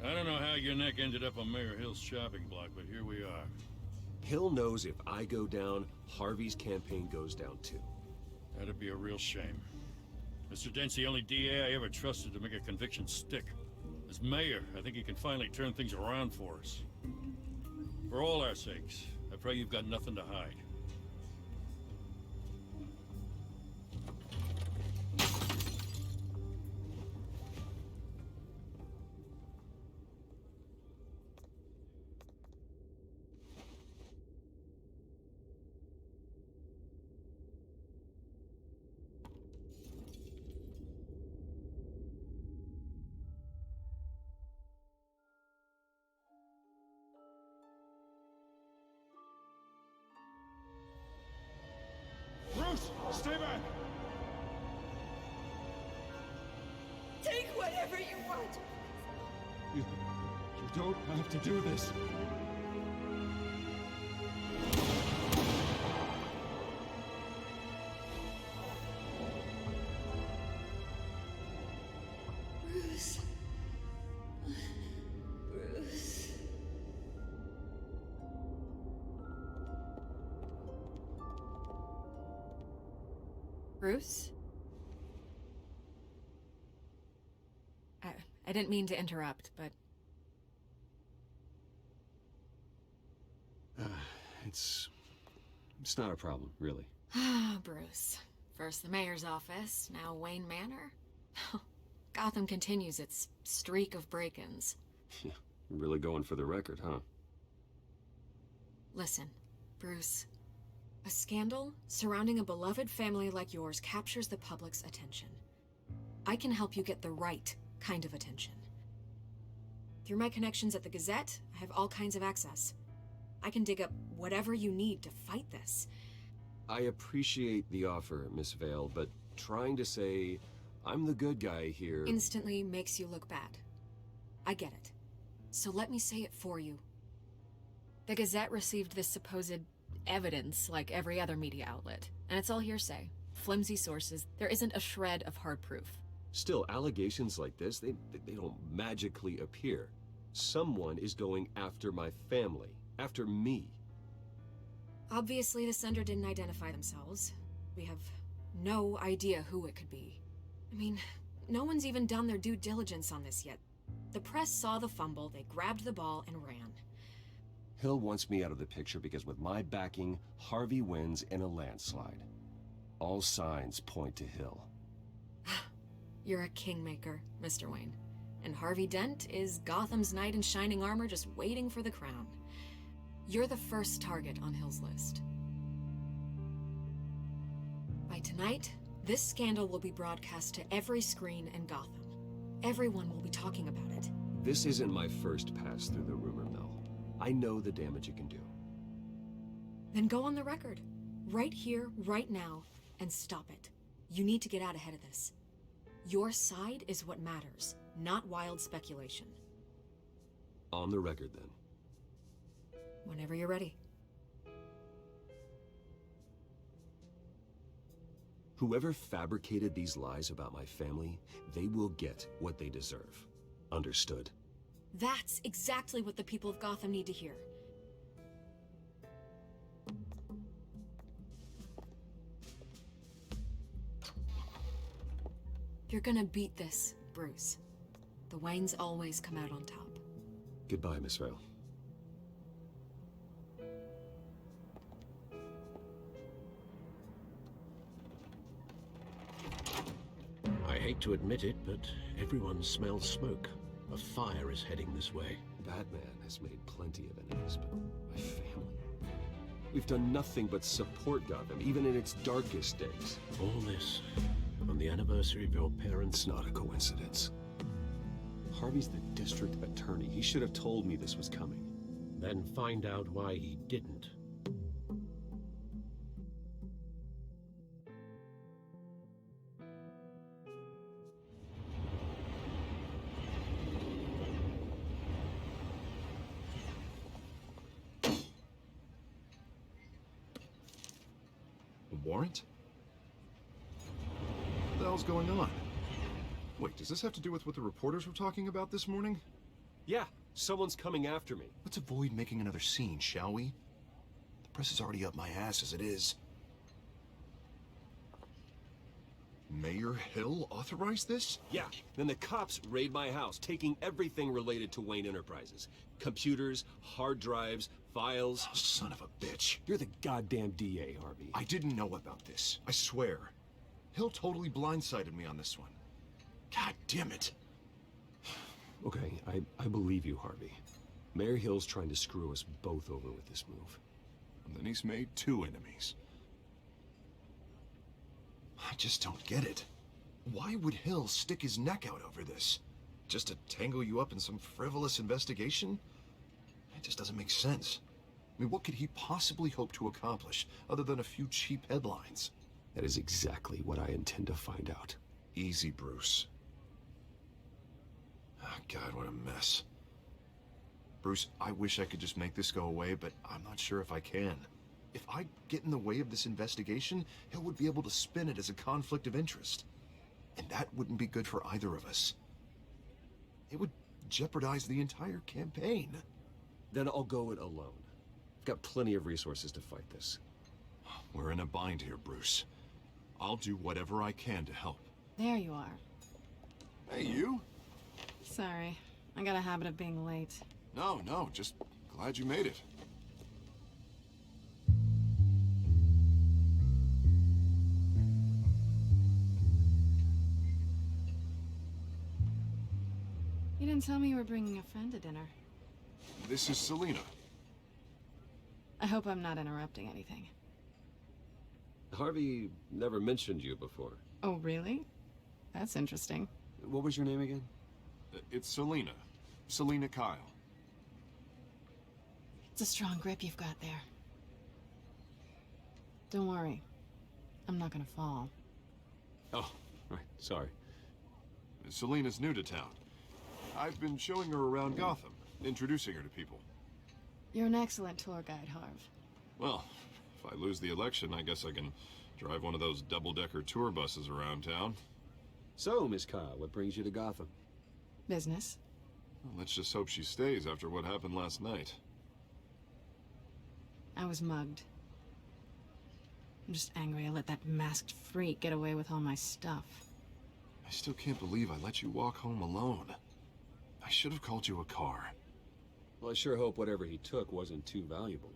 I don't know how your neck ended up on Mayor Hill's chopping block, but here we are. Hill knows if I go down, Harvey's campaign goes down too. That'd be a real shame. Mr. Dent's the only DA I ever trusted to make a conviction stick. As mayor, I think he can finally turn things around for us. For all our sakes, I pray you've got nothing to hide. Bruce, stay back! Take whatever you want. You don't have to do this. Bruce. Bruce. Bruce? I didn't mean to interrupt, but... It's not a problem, really. Ah, Bruce. First the mayor's office, now Wayne Manor. Gotham continues its streak of break-ins. Yeah, really going for the record, huh? Listen, Bruce. A scandal surrounding a beloved family like yours captures the public's attention. I can help you get the right kind of attention. Through my connections at the Gazette, I have all kinds of access. I can dig up whatever you need to fight this. I appreciate the offer, Miss Vale, but trying to say I'm the good guy here... Instantly makes you look bad. I get it. So let me say it for you. The Gazette received this supposed evidence like every other media outlet, and it's all hearsay. Flimsy sources. There isn't a shred of hard proof. Still, allegations like this, they don't magically appear. Someone is going after my family, after me. Obviously, the sender didn't identify themselves. We have no idea who it could be. I mean, no one's even done their due diligence on this yet. The press saw the fumble, they grabbed the ball and ran. Hill wants me out of the picture because with my backing, Harvey wins in a landslide. All signs point to Hill. You're a kingmaker, Mr. Wayne. And Harvey Dent is Gotham's knight in shining armor just waiting for the crown. You're the first target on Hill's list. By tonight, this scandal will be broadcast to every screen in Gotham. Everyone will be talking about it. This isn't my first pass through the rumor mill. I know the damage it can do. Then go on the record. Right here, right now, and stop it. You need to get out ahead of this. Your side is what matters, not wild speculation. On the record, then. Whenever you're ready. Whoever fabricated these lies about my family, they will get what they deserve. Understood? That's exactly what the people of Gotham need to hear. You're gonna beat this, Bruce. The Waynes always come out on top. Goodbye, Miss Vale. I hate to admit it, but everyone smells smoke. A fire is heading this way. Batman has made plenty of enemies, but my family... We've done nothing but support Gotham, even in its darkest days. All this on the anniversary of your parents' It's not a coincidence. Harvey's the district attorney. He should have told me this was coming. Then find out why he didn't. A warrant? What the hell's going on? Wait, does this have to do with what the reporters were talking about this morning? Yeah, someone's coming after me. Let's avoid making another scene, shall we? The press is already up my ass as it is. Mayor Hill authorized this? Yeah, then the cops raid my house, taking everything related to Wayne Enterprises. Computers, hard drives, files. Oh, son of a bitch. You're the goddamn DA, Harvey. I didn't know about this. I swear. Hill totally blindsided me on this one. God damn it. Okay, I believe you, Harvey. Mayor Hill's trying to screw us both over with this move. And then he's made two enemies. I just don't get it. Why would Hill stick his neck out over this? Just to tangle you up in some frivolous investigation? It just doesn't make sense. I mean, what could he possibly hope to accomplish other than a few cheap headlines? That is exactly what I intend to find out. Easy, Bruce. Oh, God, what a mess. Bruce, I wish I could just make this go away, but I'm not sure if I can. If I get in the way of this investigation, Hill would be able to spin it as a conflict of interest. And that wouldn't be good for either of us. It would jeopardize the entire campaign. Then I'll go it alone. I've got plenty of resources to fight this. We're in a bind here, Bruce. I'll do whatever I can to help. There you are. Hey, you? Sorry. I got a habit of being late. No, just glad you made it. You didn't tell me you were bringing a friend to dinner. This is Selina. I hope I'm not interrupting anything. Harvey never mentioned you before. Oh, really? That's interesting. What was your name again? It's Selina. Selina Kyle. It's a strong grip you've got there. Don't worry. I'm not gonna fall. Oh, right. Sorry. Selina's new to town. I've been showing her around Gotham, introducing her to people. You're an excellent tour guide, Harv. Well, if I lose the election, I guess I can drive one of those double-decker tour buses around town. So, Miss Kyle, what brings you to Gotham? Business. Well, let's just hope she stays after what happened last night. I was mugged. I'm just angry I let that masked freak get away with all my stuff. I still can't believe I let you walk home alone. I should have called you a car. Well, I sure hope whatever he took wasn't too valuable.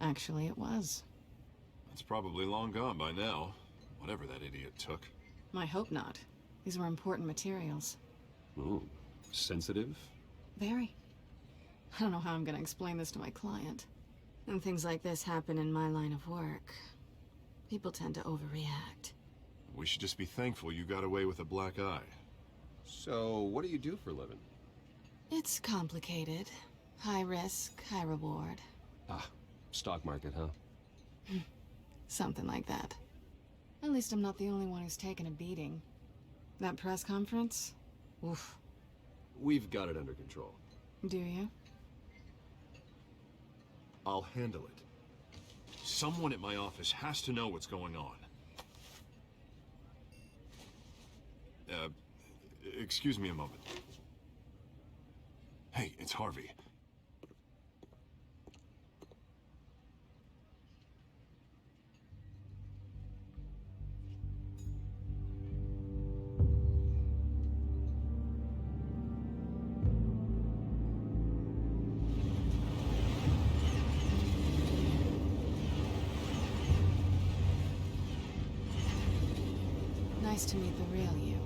Actually, it was. It's probably long gone by now, whatever that idiot took. I hope not. These were important materials. Oh, sensitive? Very. I don't know how I'm gonna explain this to my client. And things like this happen in my line of work. People tend to overreact. We should just be thankful you got away with a black eye. So, what do you do for a living? It's complicated. High risk, high reward. Ah, stock market, huh? Something like that. At least I'm not the only one who's taken a beating. That press conference? Oof. We've got it under control. Do you? I'll handle it. Someone at my office has to know what's going on. Excuse me a moment. Hey, it's Harvey. Nice to meet the real you.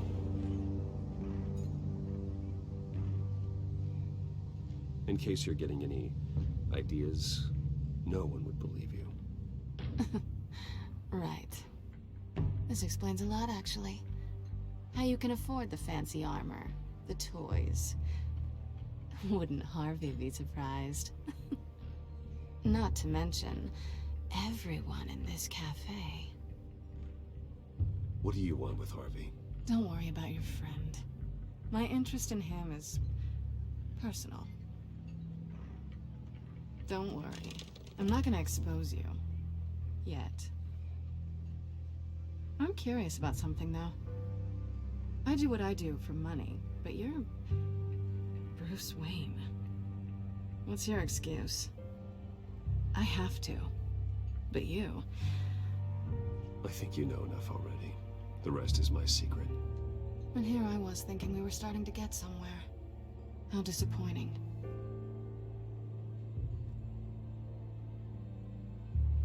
In case you're getting any ideas, no one would believe you. Right. This explains a lot, actually. How you can afford the fancy armor, the toys. Wouldn't Harvey be surprised? Not to mention, everyone in this cafe. What do you want with Harvey? Don't worry about your friend. My interest in him is personal. Don't worry. I'm not gonna expose you. Yet. I'm curious about something, though. I do what I do for money, but you're Bruce Wayne. What's your excuse? I have to. But you... I think you know enough already. The rest is my secret. And here I was thinking we were starting to get somewhere. How disappointing.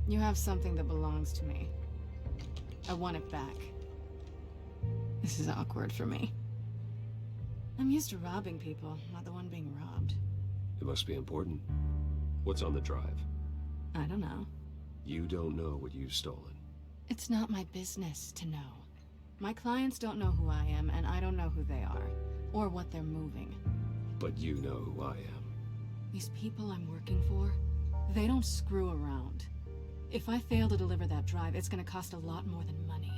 You have something that belongs to me. I want it back. This is awkward for me. I'm used to robbing people, not the one being robbed. It must be important. What's on the drive? I don't know. You don't know what you've stolen. It's not my business to know. My clients don't know who I am, and I don't know who they are, or what they're moving. But you know who I am. These people I'm working for, they don't screw around. If I fail to deliver that drive, it's gonna cost a lot more than money.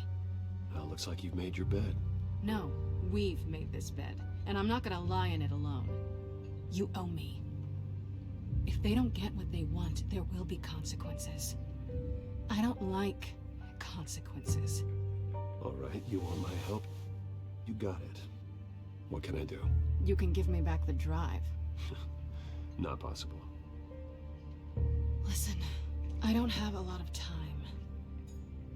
Well, looks like you've made your bed. No, we've made this bed, and I'm not gonna lie in it alone. You owe me. If they don't get what they want, there will be consequences. I don't like consequences. All right, you want my help? You got it. What can I do? You can give me back the drive. Not possible. Listen, I don't have a lot of time.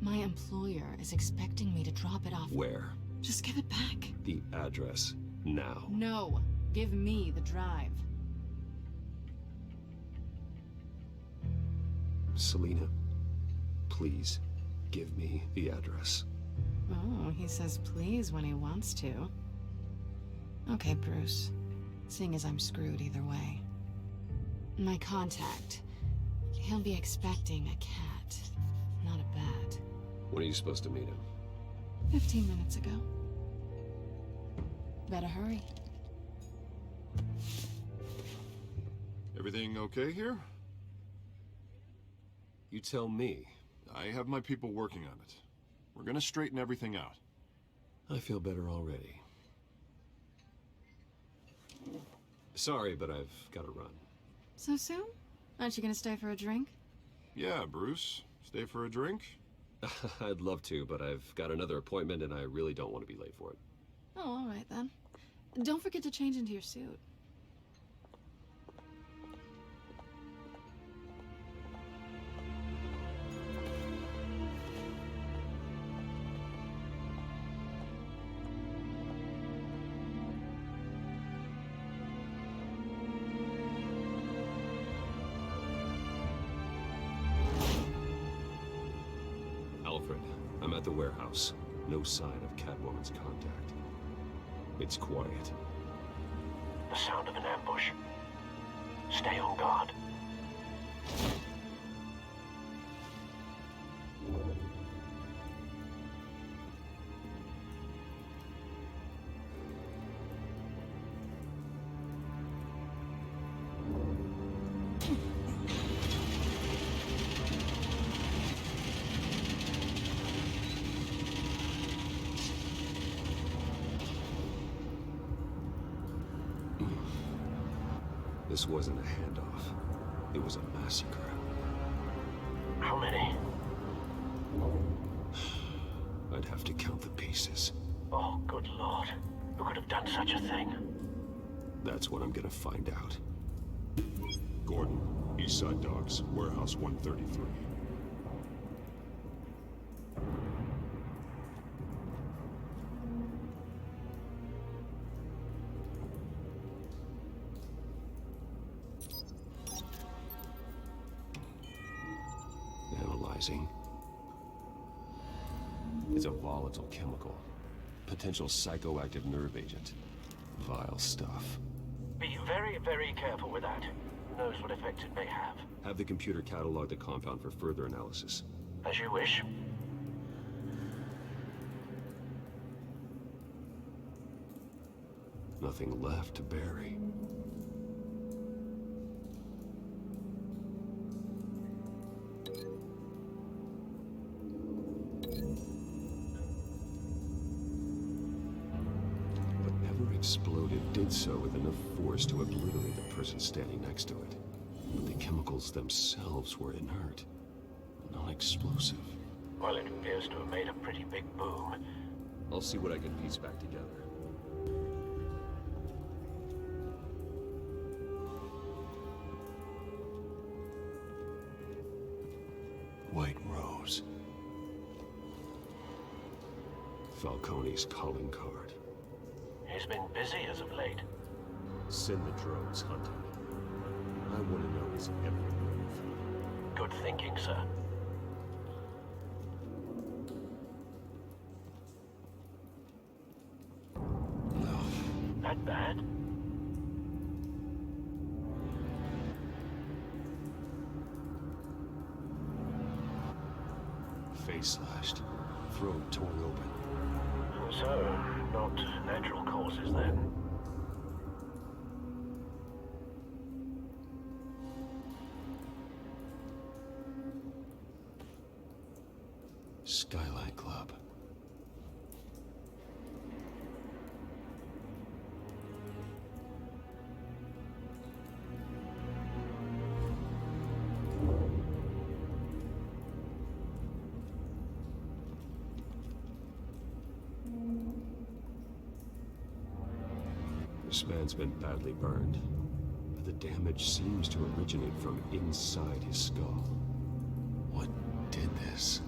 My employer is expecting me to drop it off. Where? Just give it back. The address, now. No, give me the drive. Selina, please, give me the address. Oh, he says please when he wants to. Okay, Bruce. Seeing as I'm screwed either way. My contact. He'll be expecting a cat, not a bat. When are you supposed to meet him? 15 minutes ago. Better hurry. Everything okay here? You tell me. I have my people working on it. We're gonna straighten everything out. I feel better already. Sorry, but I've got to run. So soon? Aren't you gonna stay for a drink? Yeah, Bruce. Stay for a drink? I'd love to, but I've got another appointment and I really don't want to be late for it. Oh, all right then. Don't forget to change into your suit. Alfred, I'm at the warehouse. No sign of Catwoman's contact. It's quiet. The sound of an ambush. Stay on guard. This wasn't a handoff. It was a massacre. How many? I'd have to count the pieces. Oh, good lord. Who could have done such a thing? That's what I'm gonna find out. Gordon, Eastside Docks, Warehouse 133. Analyzing. It's a volatile chemical. Potential psychoactive nerve agent. Vile stuff. Be very, very careful with that. Who knows what effect it may have. Have the computer catalog the compound for further analysis. As you wish. Nothing left to bury. Whatever exploded did so with enough force to obliterate the person standing next to it. But the chemicals themselves were inert, non-explosive. Well, it appears to have made a pretty big boom. I'll see what I can piece back together. White Rose. Falcone's calling card. He's been busy as of late. Send the drones hunting. I want to know his every move. Good thinking, sir. That bad? Face slashed, throat torn open. So, not natural causes then. Skylight Club. This man's been badly burned, but the damage seems to originate from inside his skull. What did this?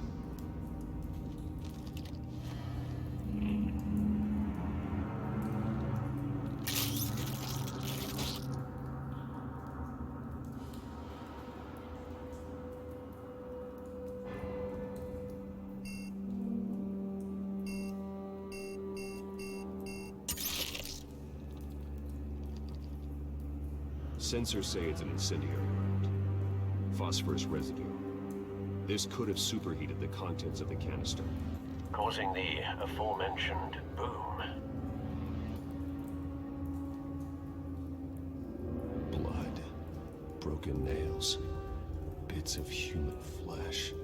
Sensors say it's an incendiary round. Phosphorus residue. This could have superheated the contents of the canister, causing the aforementioned boom. Blood, broken nails, bits of human flesh.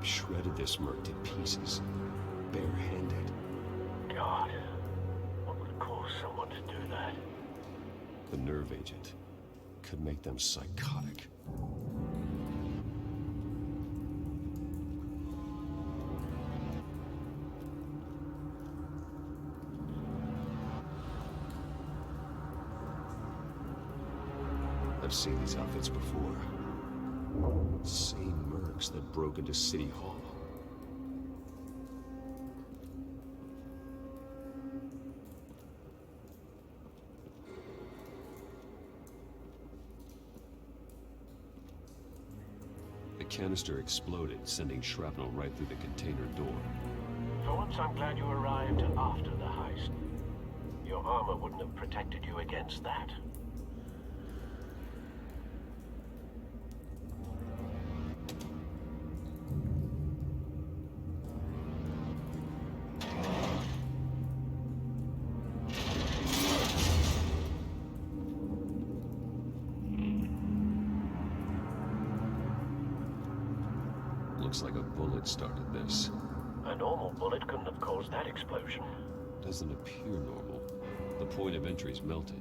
Shredded this merc to pieces, barehanded. God, what would cause someone to do that? The nerve agent could make them psychotic. I've seen these outfits before. Same mercs that broke into City Hall. The canister exploded, sending shrapnel right through the container door. For once, I'm glad you arrived after the heist. Your armor wouldn't have protected you against that. Looks like a bullet started this. A normal bullet couldn't have caused that explosion. Doesn't appear normal. The point of entry's melted.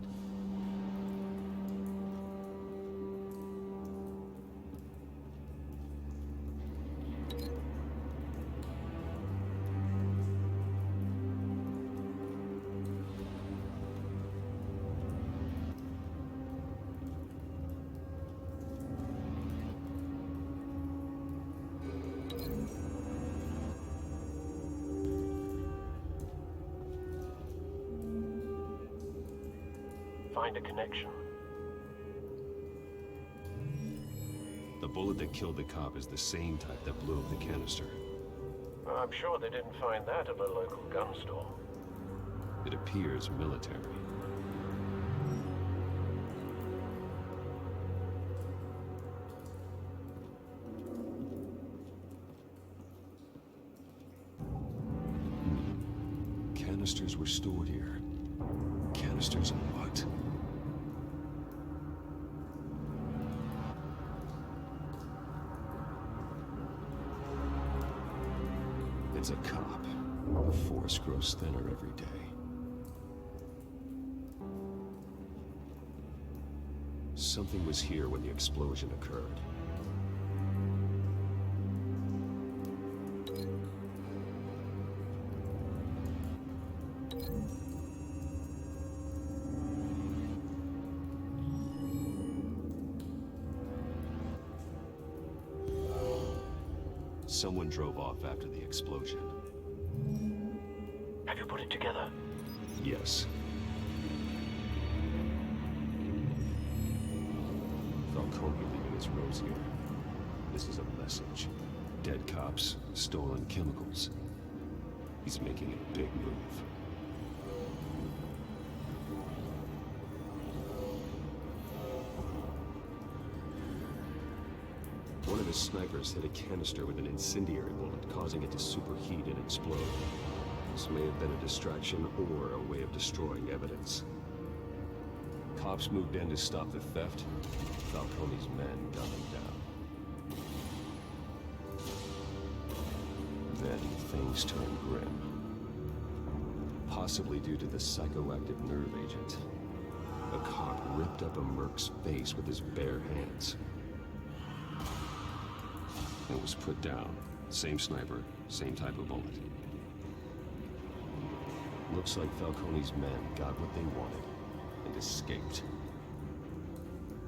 Find a connection. The bullet that killed the cop is the same type that blew up the canister. I'm sure they didn't find that at a local gun store. It appears military. Canisters were stored here. Canisters of what? It's a cop. The force grows thinner every day. Something was here when the explosion occurred. Someone drove off after the explosion. Have you put it together? Yes. Falcone leaving his rose here. This is a message. Dead cops, stolen chemicals. He's making a big move. One of his snipers hit a canister with an incendiary bullet, causing it to superheat and explode. This may have been a distraction or a way of destroying evidence. Cops moved in to stop the theft. Falcone's men gunned him down. Then things turned grim. Possibly due to the psychoactive nerve agent. A cop ripped up a merc's face with his bare hands. It was put down. Same sniper, same type of bullet. Looks like Falcone's men got what they wanted and escaped.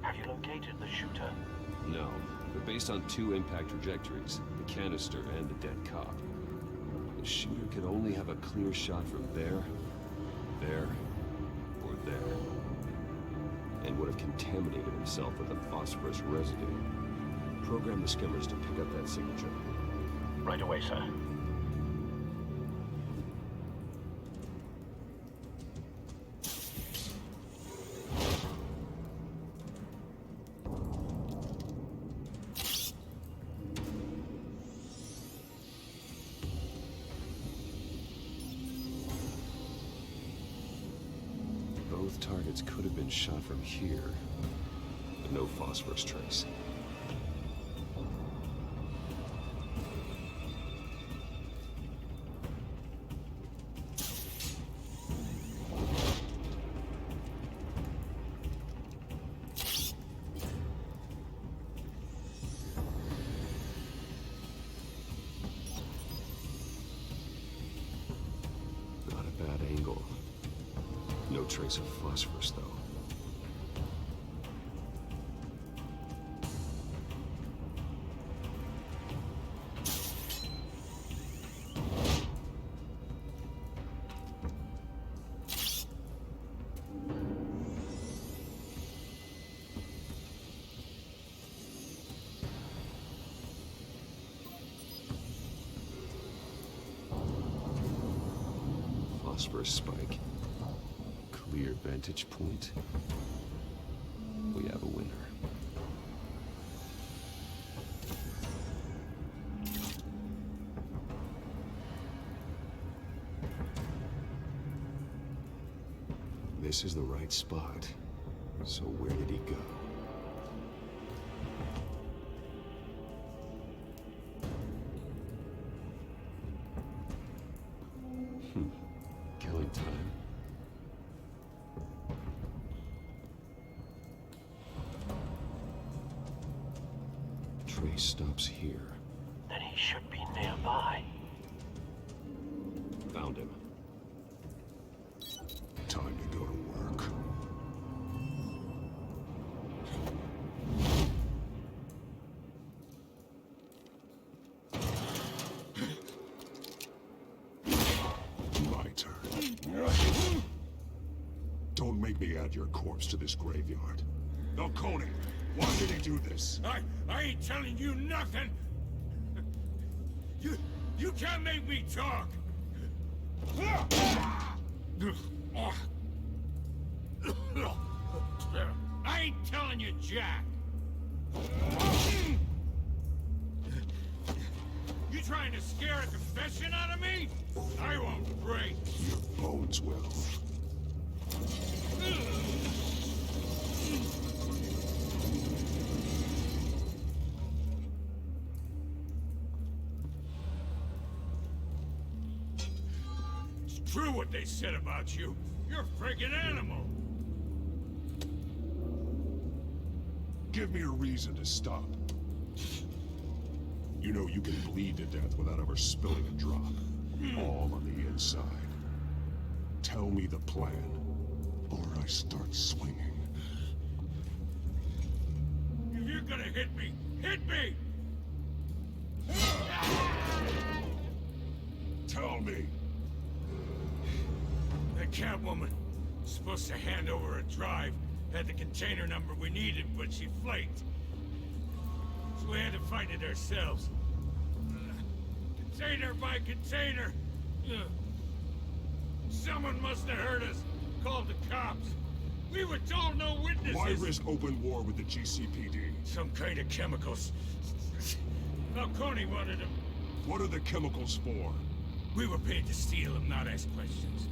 Have you located the shooter? No, but based on 2 impact trajectories, the canister and the dead cop, the shooter could only have a clear shot from there, or there, and would have contaminated himself with the phosphorus residue. Program the skimmers to pick up that signature. Right away, sir. Both targets could have been shot from here, but no phosphorus trace. Not a bad angle. No trace of phosphorus, though. Phosphorus spike. Clear vantage point. We have a winner. This is the right spot. So where did he go? Killing time. Trace stops here. Then he should be nearby. Found him. Time to go to work. My turn. Don't make me add your corpse to this graveyard. Falcone, why did he do this? I ain't telling you nothing! You can't make me talk! I ain't telling you, Jack! You trying to scare a confession out of me? I won't break! Your bones will. It's true what they said about you. You're a friggin' animal. Give me a reason to stop. You know you can bleed to death without ever spilling a drop. All on the inside. Tell me the plan, or I start swinging. If you're gonna hit me, hit me! Tell me. That Catwoman was supposed to hand over a drive, had the container number we needed, but she flaked. So we had to find it ourselves. Container by container. Someone must have heard us, called the cops. We were told no witnesses. Why risk open war with the GCPD? Some kind of chemicals. Falcone wanted them. What are the chemicals for? We were paid to steal them, not ask questions.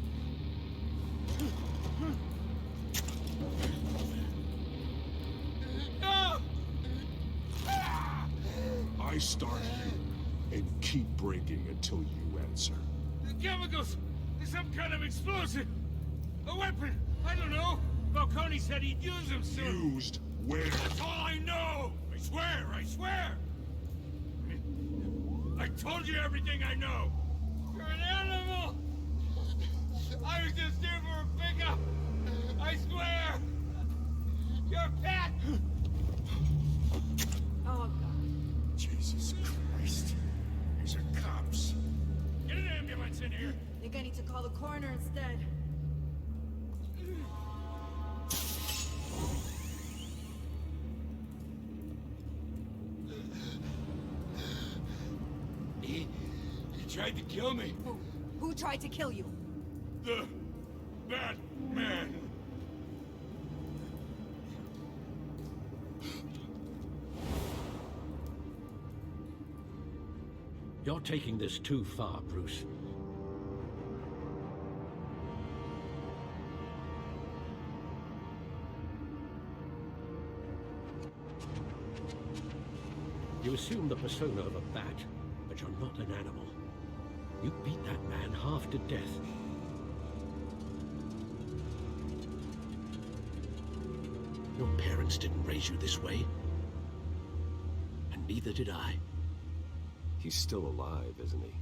I start here and keep breaking until you answer. The chemicals! There's some kind of explosive! A weapon! I don't know! Falcone said he'd use him soon. Used where? That's all I know! I swear, I swear! I told you everything I know! You're an animal! I was just here for a pickup! I swear! You're a pet! Oh, God. Jesus Christ. These are cops. Get an ambulance in here! Think I need to call the coroner instead. He tried to kill me. Who tried to kill you? The Batman. You're taking this too far, Bruce. You assume the persona of a bat, but you're not an animal. You beat that man half to death. Your parents didn't raise you this way. And neither did I. He's still alive, isn't he?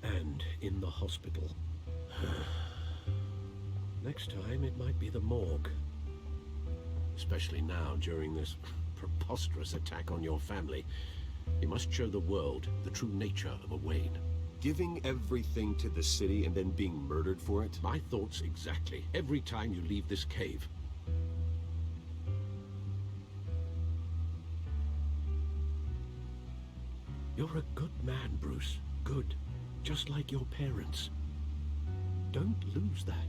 And in the hospital. Next time, it might be the morgue. Especially now, during this preposterous attack on your family. You must show the world the true nature of a Wayne. Giving everything to the city and then being murdered for it? My thoughts exactly. Every time you leave this cave. You're a good man, Bruce. Good. Just like your parents. Don't lose that.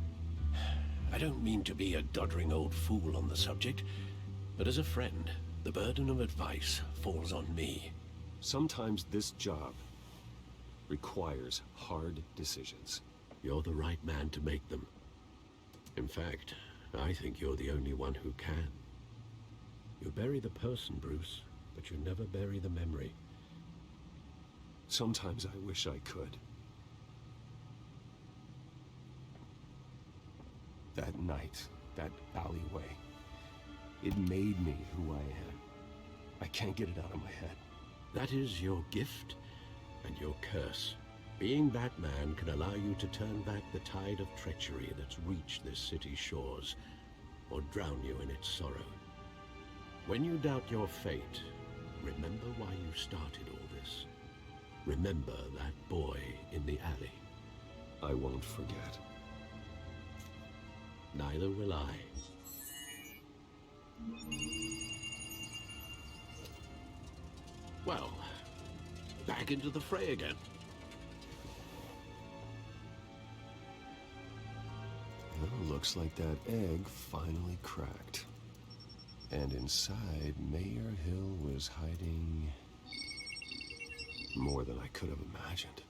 I don't mean to be a doddering old fool on the subject, but as a friend, the burden of advice falls on me. Sometimes this job requires hard decisions. You're the right man to make them. In fact, I think you're the only one who can. You bury the person, Bruce, but you never bury the memory. Sometimes I wish I could. That night, that alleyway, it made me who I am. I can't get it out of my head. That is your gift and your curse. Being Batman can allow you to turn back the tide of treachery that's reached this city's shores, or drown you in its sorrow. When you doubt your fate, remember why you started all this. Remember that boy in the alley. I won't forget. Neither will I. Well, back into the fray again. Well, looks like that egg finally cracked. And inside, Mayor Hill was hiding more than I could have imagined.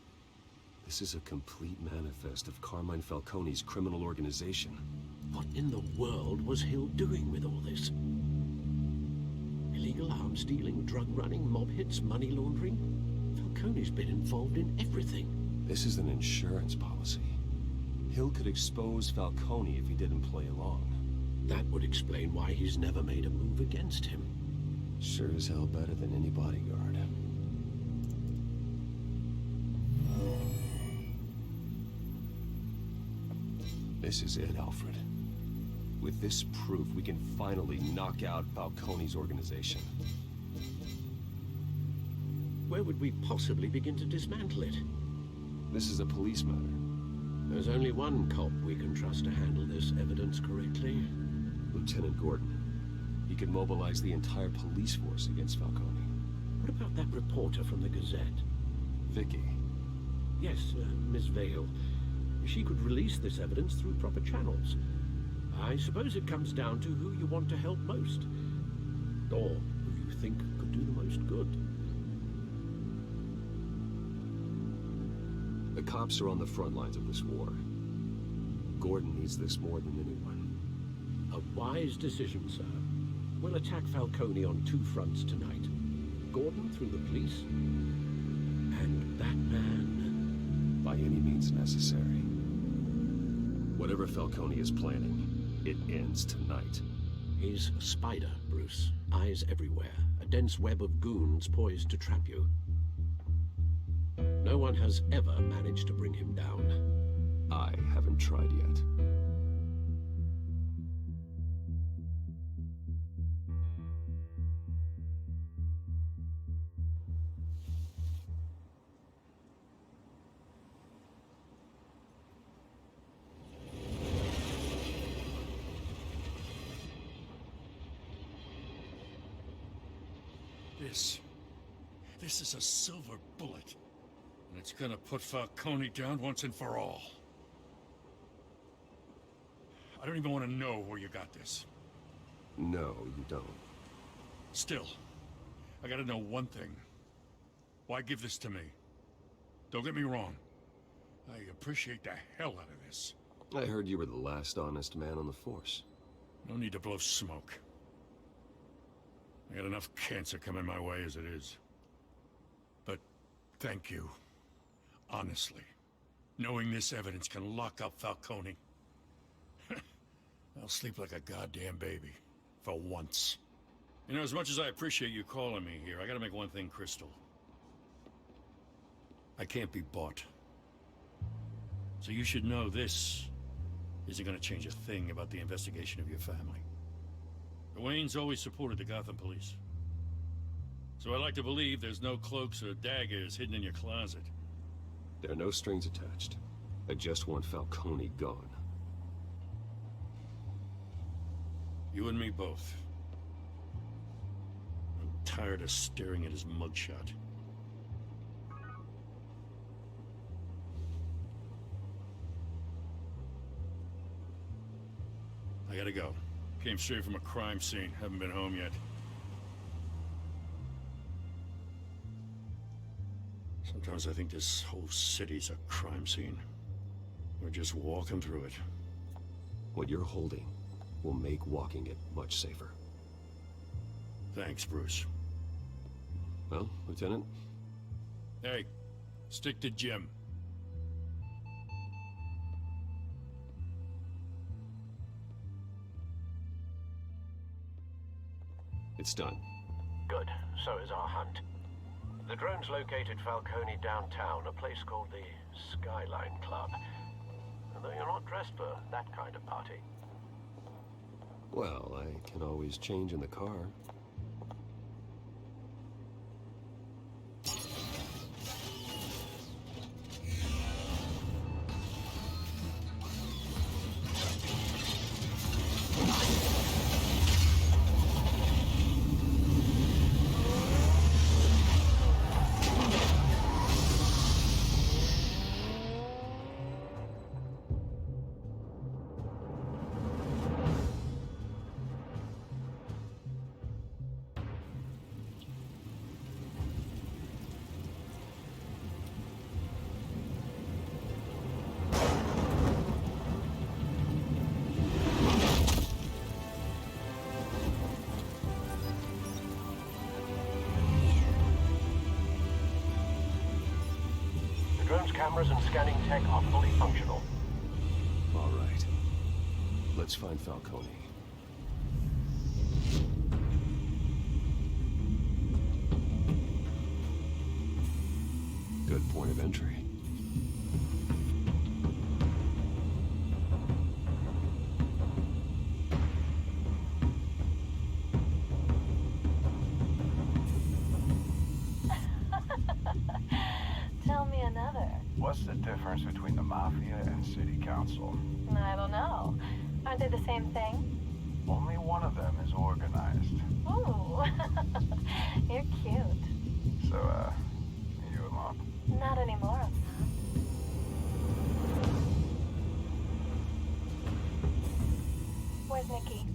This is a complete manifest of Carmine Falcone's criminal organization. What in the world was Hill doing with all this? Illegal arms dealing, drug running, mob hits, money laundering? Falcone's been involved in everything. This is an insurance policy. Hill could expose Falcone if he didn't play along. That would explain why he's never made a move against him. Sure as hell better than any bodyguard. This is it, Alfred. With this proof, we can finally knock out Falcone's organization. Where would we possibly begin to dismantle it? This is a police matter. There's only one cop we can trust to handle this evidence correctly. Lieutenant Gordon. He could mobilize the entire police force against Falcone. What about that reporter from the Gazette? Vicky. Yes, Miss Vale. She could release this evidence through proper channels. I suppose it comes down to who you want to help most. Or who you think could do the most good. The cops are on the front lines of this war. Gordon needs this more than anyone. A wise decision, sir. We'll attack Falcone on two fronts tonight. Gordon through the police, and Batman by any means necessary. Whatever Falcone is planning, It ends tonight. He's a spider, Bruce. Eyes everywhere. A dense web of goons poised to trap you. No one has ever managed to bring him down. I haven't tried yet. This is a silver bullet. And it's gonna put Falcone down once and for all. I don't even want to know where you got this. No, you don't. Still, I gotta know one thing. Why give this to me? Don't get me wrong. I appreciate the hell out of this. I heard you were the last honest man on the force. No need to blow smoke. I got enough cancer coming my way as it is. But thank you. Honestly. Knowing this evidence can lock up Falcone. I'll sleep like a goddamn baby. For once. You know, as much as I appreciate you calling me here, I gotta make one thing crystal. I can't be bought. So you should know this isn't gonna change a thing about the investigation of your family. The Waynes always supported the Gotham police. So I like to believe there's no cloaks or daggers hidden in your closet. There are no strings attached. I just want Falcone gone. You and me both. I'm tired of staring at his mugshot. I gotta go. Came straight from a crime scene. Haven't been home yet. Sometimes I think this whole city's a crime scene. We're just walking through it. What you're holding will make walking it much safer. Thanks, Bruce. Well, Lieutenant? Hey, stick to Jim. It's done. Good. So is our hunt. The drones located Falcone downtown, a place called the Skyline Club. Although you're not dressed for that kind of party. Well, I can always change in the car. Cameras and scanning tech are fully functional. All right. Let's find Falcone. Good point of entry. Tell me another. What's the difference between the Mafia and City Council? I don't know. Aren't they the same thing? Only one of them is organized. Ooh. You're cute. So, you alone? Not anymore. Where's Nikki?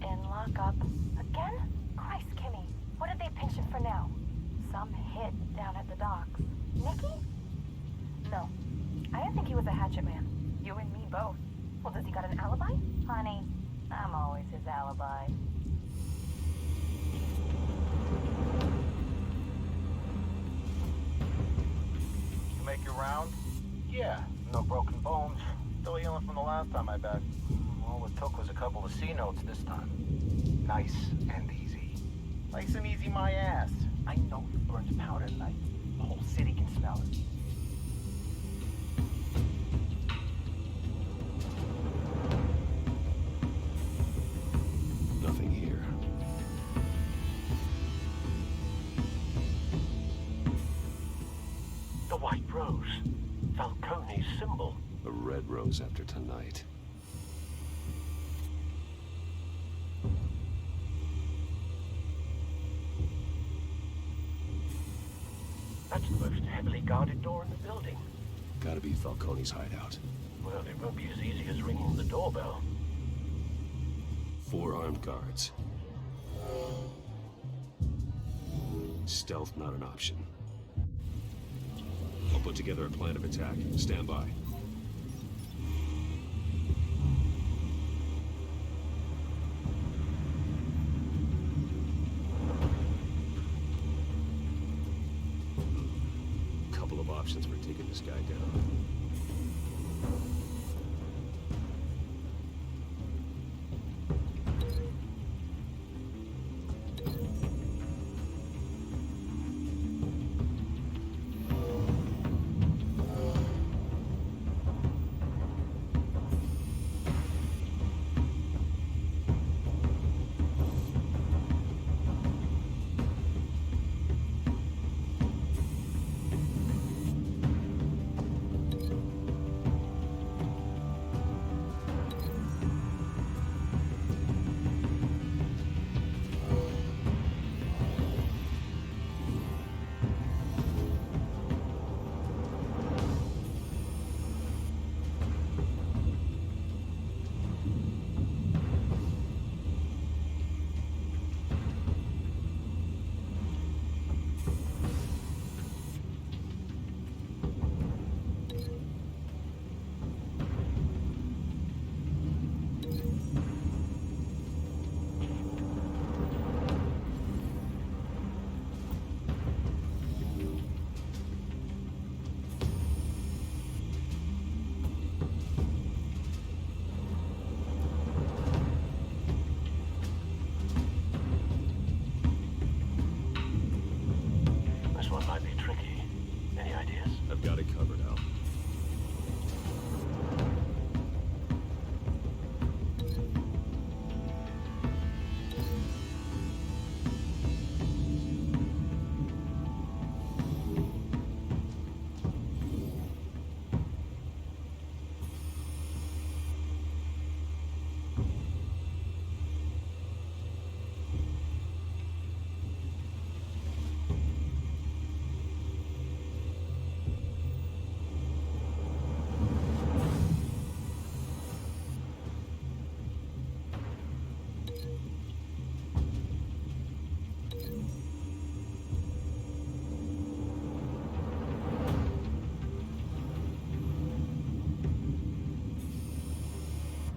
In lockup. Again? Christ, Kimmy. What did they pinch him for now? Some hit down at the docks. Nikki? No. I didn't think he was a hatchet man. You and me both. Well, does he got an alibi? Honey, I'm always his alibi. You make your round? Yeah, no broken bones. Still healing from the last time, I bet. All the took was a couple of C notes this time. Nice and easy. Nice and easy my ass. I know you burned powder tonight. The whole city can smell it. Nothing here. The white rose. Falcone's symbol. A red rose after tonight. That's the most heavily guarded door in the building. Gotta be Falcone's hideout. Well, it won't be as easy as ringing the doorbell. 4 armed guards. Stealth not an option. I'll put together a plan of attack. Stand by. Couple of options for taking this guy down. Got it covered, Al.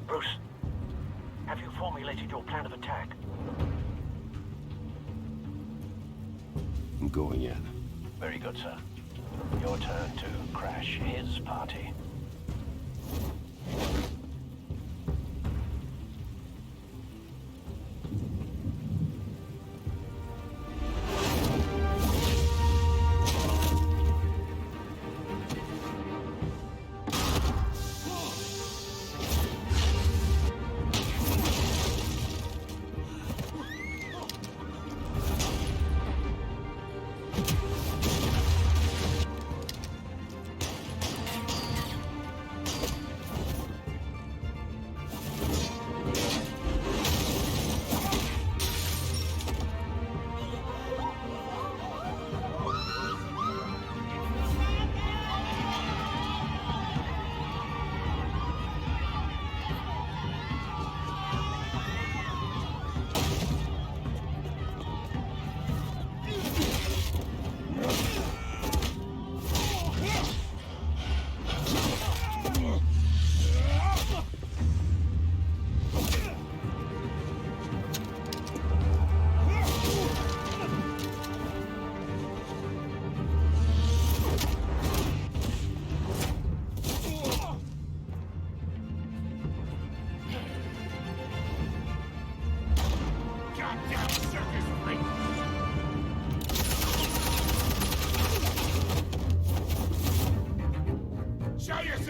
Bruce, have you formulated your plan of attack? I'm going in. Very good, sir. Your turn to crash his party.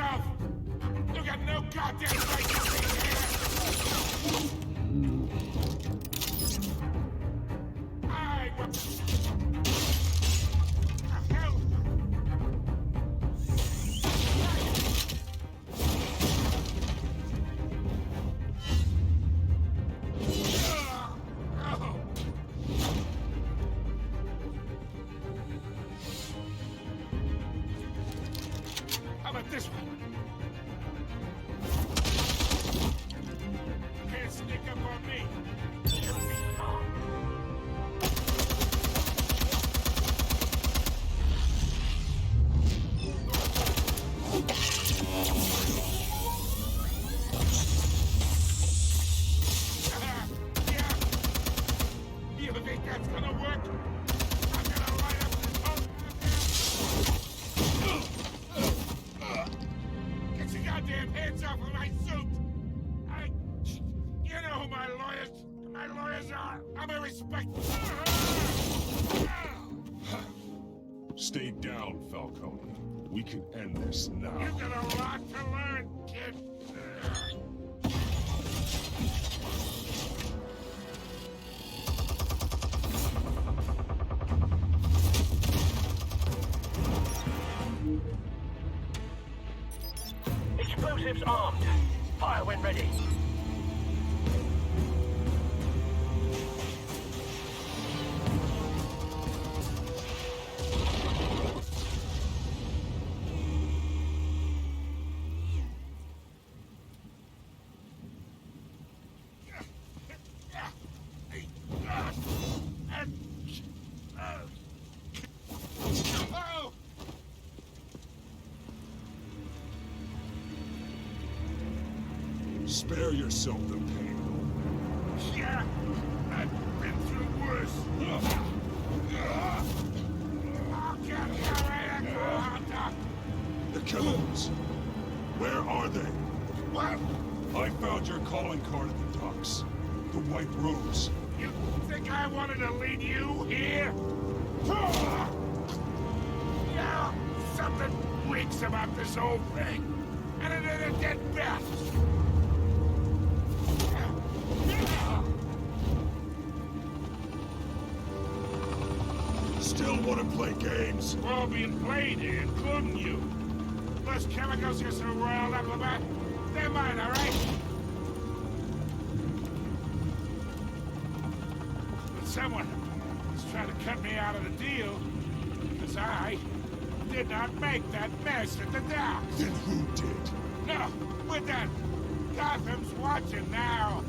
yourself! You got no goddamn right to be here! I will... The hell? How about this one? Can't sneak up on me. You think that's gonna work? I'm gonna light up this whole... Get your goddamn hands off of my suit! You know who my lawyers are! I'm a respect... Stay down, Falcone. We can end this now. You got a lot to learn, kid! Explosives armed. Fire when ready. Spare yourself the pain. Yeah, I've been through worse. I'll get you later, The killers. Where are they? What? I found your calling card at the docks. The White Rose. You think I wanted to lead you here? Yeah, something reeks about this whole thing. And another dead bat. Still want to play games? We're all being played here, including you. Those chemicals you're so riled up about, they're mine, all right? But someone is trying to cut me out of the deal, because I did not make that mess at the docks. Then who did? No, we're done. Gotham's watching now.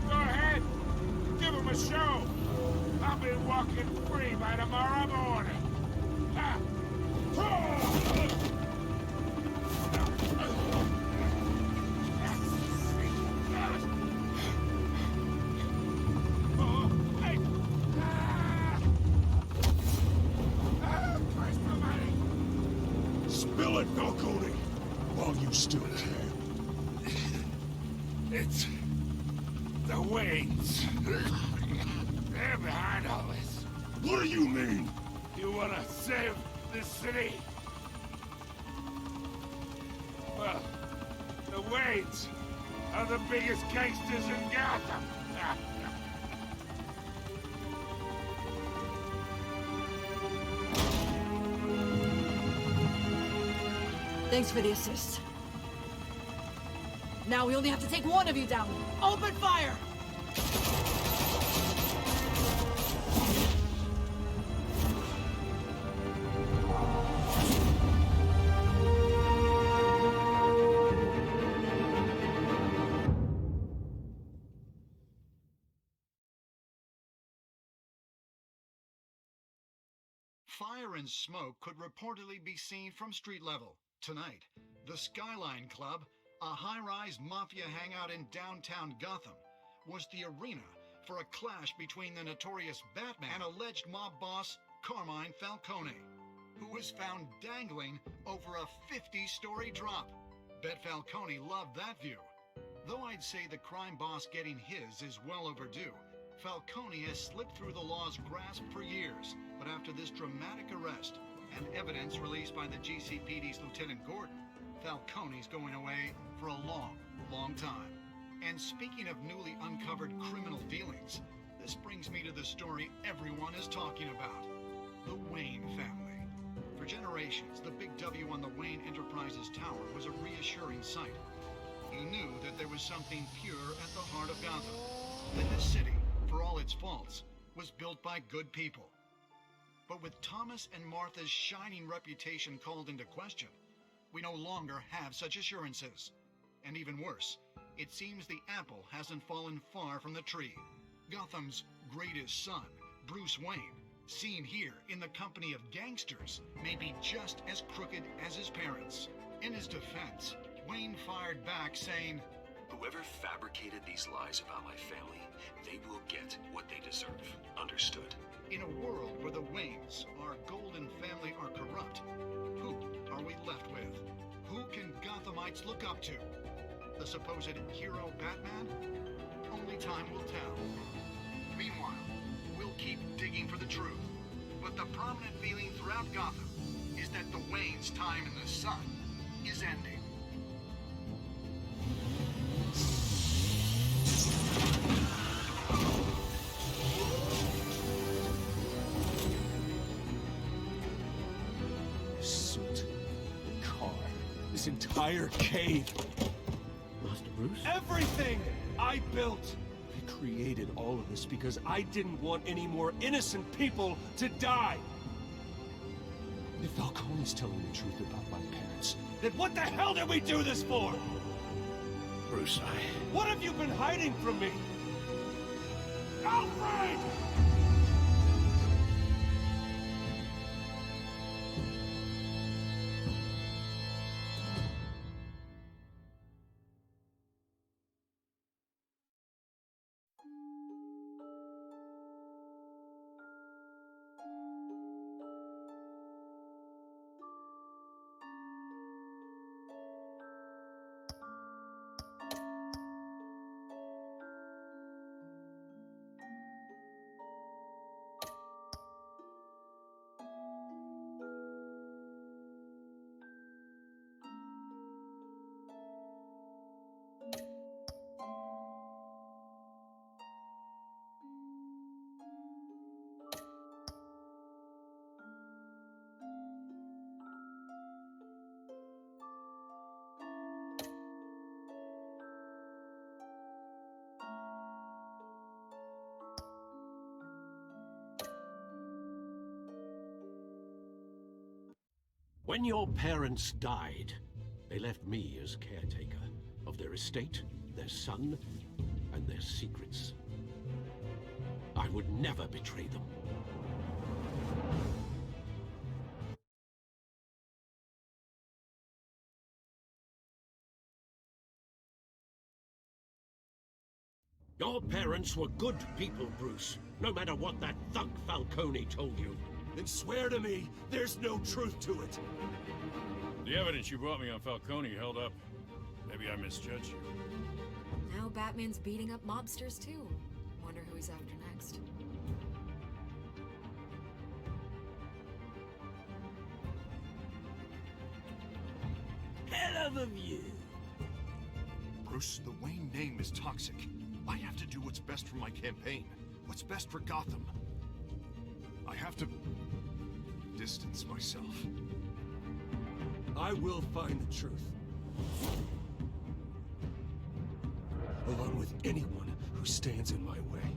Go ahead. Give him a show. I'll be walking free by tomorrow morning. Spill it, Falcone, while you still can. It's the Waynes. They're behind all this. What do you mean? You want to save this city? Well, the Waynes are the biggest gangsters in Gotham. Thanks for the assist. Now we only have to take one of you down. Open fire! Fire and smoke could reportedly be seen from street level. Tonight, the Skyline Club, a high-rise mafia hangout in downtown Gotham, was the arena for a clash between the notorious Batman and alleged mob boss Carmine Falcone, who was found dangling over a 50-story drop. Bet Falcone loved that view. Though I'd say the crime boss getting his is well overdue, Falcone has slipped through the law's grasp for years, But after this dramatic arrest and evidence released by the GCPD's Lieutenant Gordon, Falcone's going away for a long, long time. And speaking of newly uncovered criminal dealings, this brings me to the story everyone is talking about. The Wayne family. For generations, the big W on the Wayne Enterprises tower was a reassuring sight. You knew that there was something pure at the heart of Gotham. That this city, for all its faults, was built by good people. But with Thomas and Martha's shining reputation called into question, we no longer have such assurances. And even worse, it seems the apple hasn't fallen far from the tree. Gotham's greatest son, Bruce Wayne, seen here in the company of gangsters, may be just as crooked as his parents. In his defense, Wayne fired back saying, "Whoever fabricated these lies about my family, they will get what they deserve. Understood?" In a world where the Waynes, our golden family, are corrupt, who are we left with? Who can Gothamites look up to? The supposed hero Batman? Only time will tell. Meanwhile, we'll keep digging for the truth. But the prominent feeling throughout Gotham is that the Waynes' time in the sun is ending. Suit, car, this entire cave. Master Bruce? Everything I built! I created all of this because I didn't want any more innocent people to die! If Falcone's telling the truth about my parents, then what the hell did we do this for? Bruce, What have you been hiding from me? Alfred! When your parents died, they left me as caretaker of their estate, their son, and their secrets. I would never betray them. Your parents were good people, Bruce, no matter what that thug Falcone told you. Then swear to me there's no truth to it. The evidence you brought me on Falcone held up. Maybe I misjudged you. Now Batman's beating up mobsters too. Wonder who he's after next. Hell of a view. Bruce, the Wayne name is toxic. I have to do what's best for my campaign. What's best for Gotham. I have to distance myself. I will find the truth. Along with anyone who stands in my way.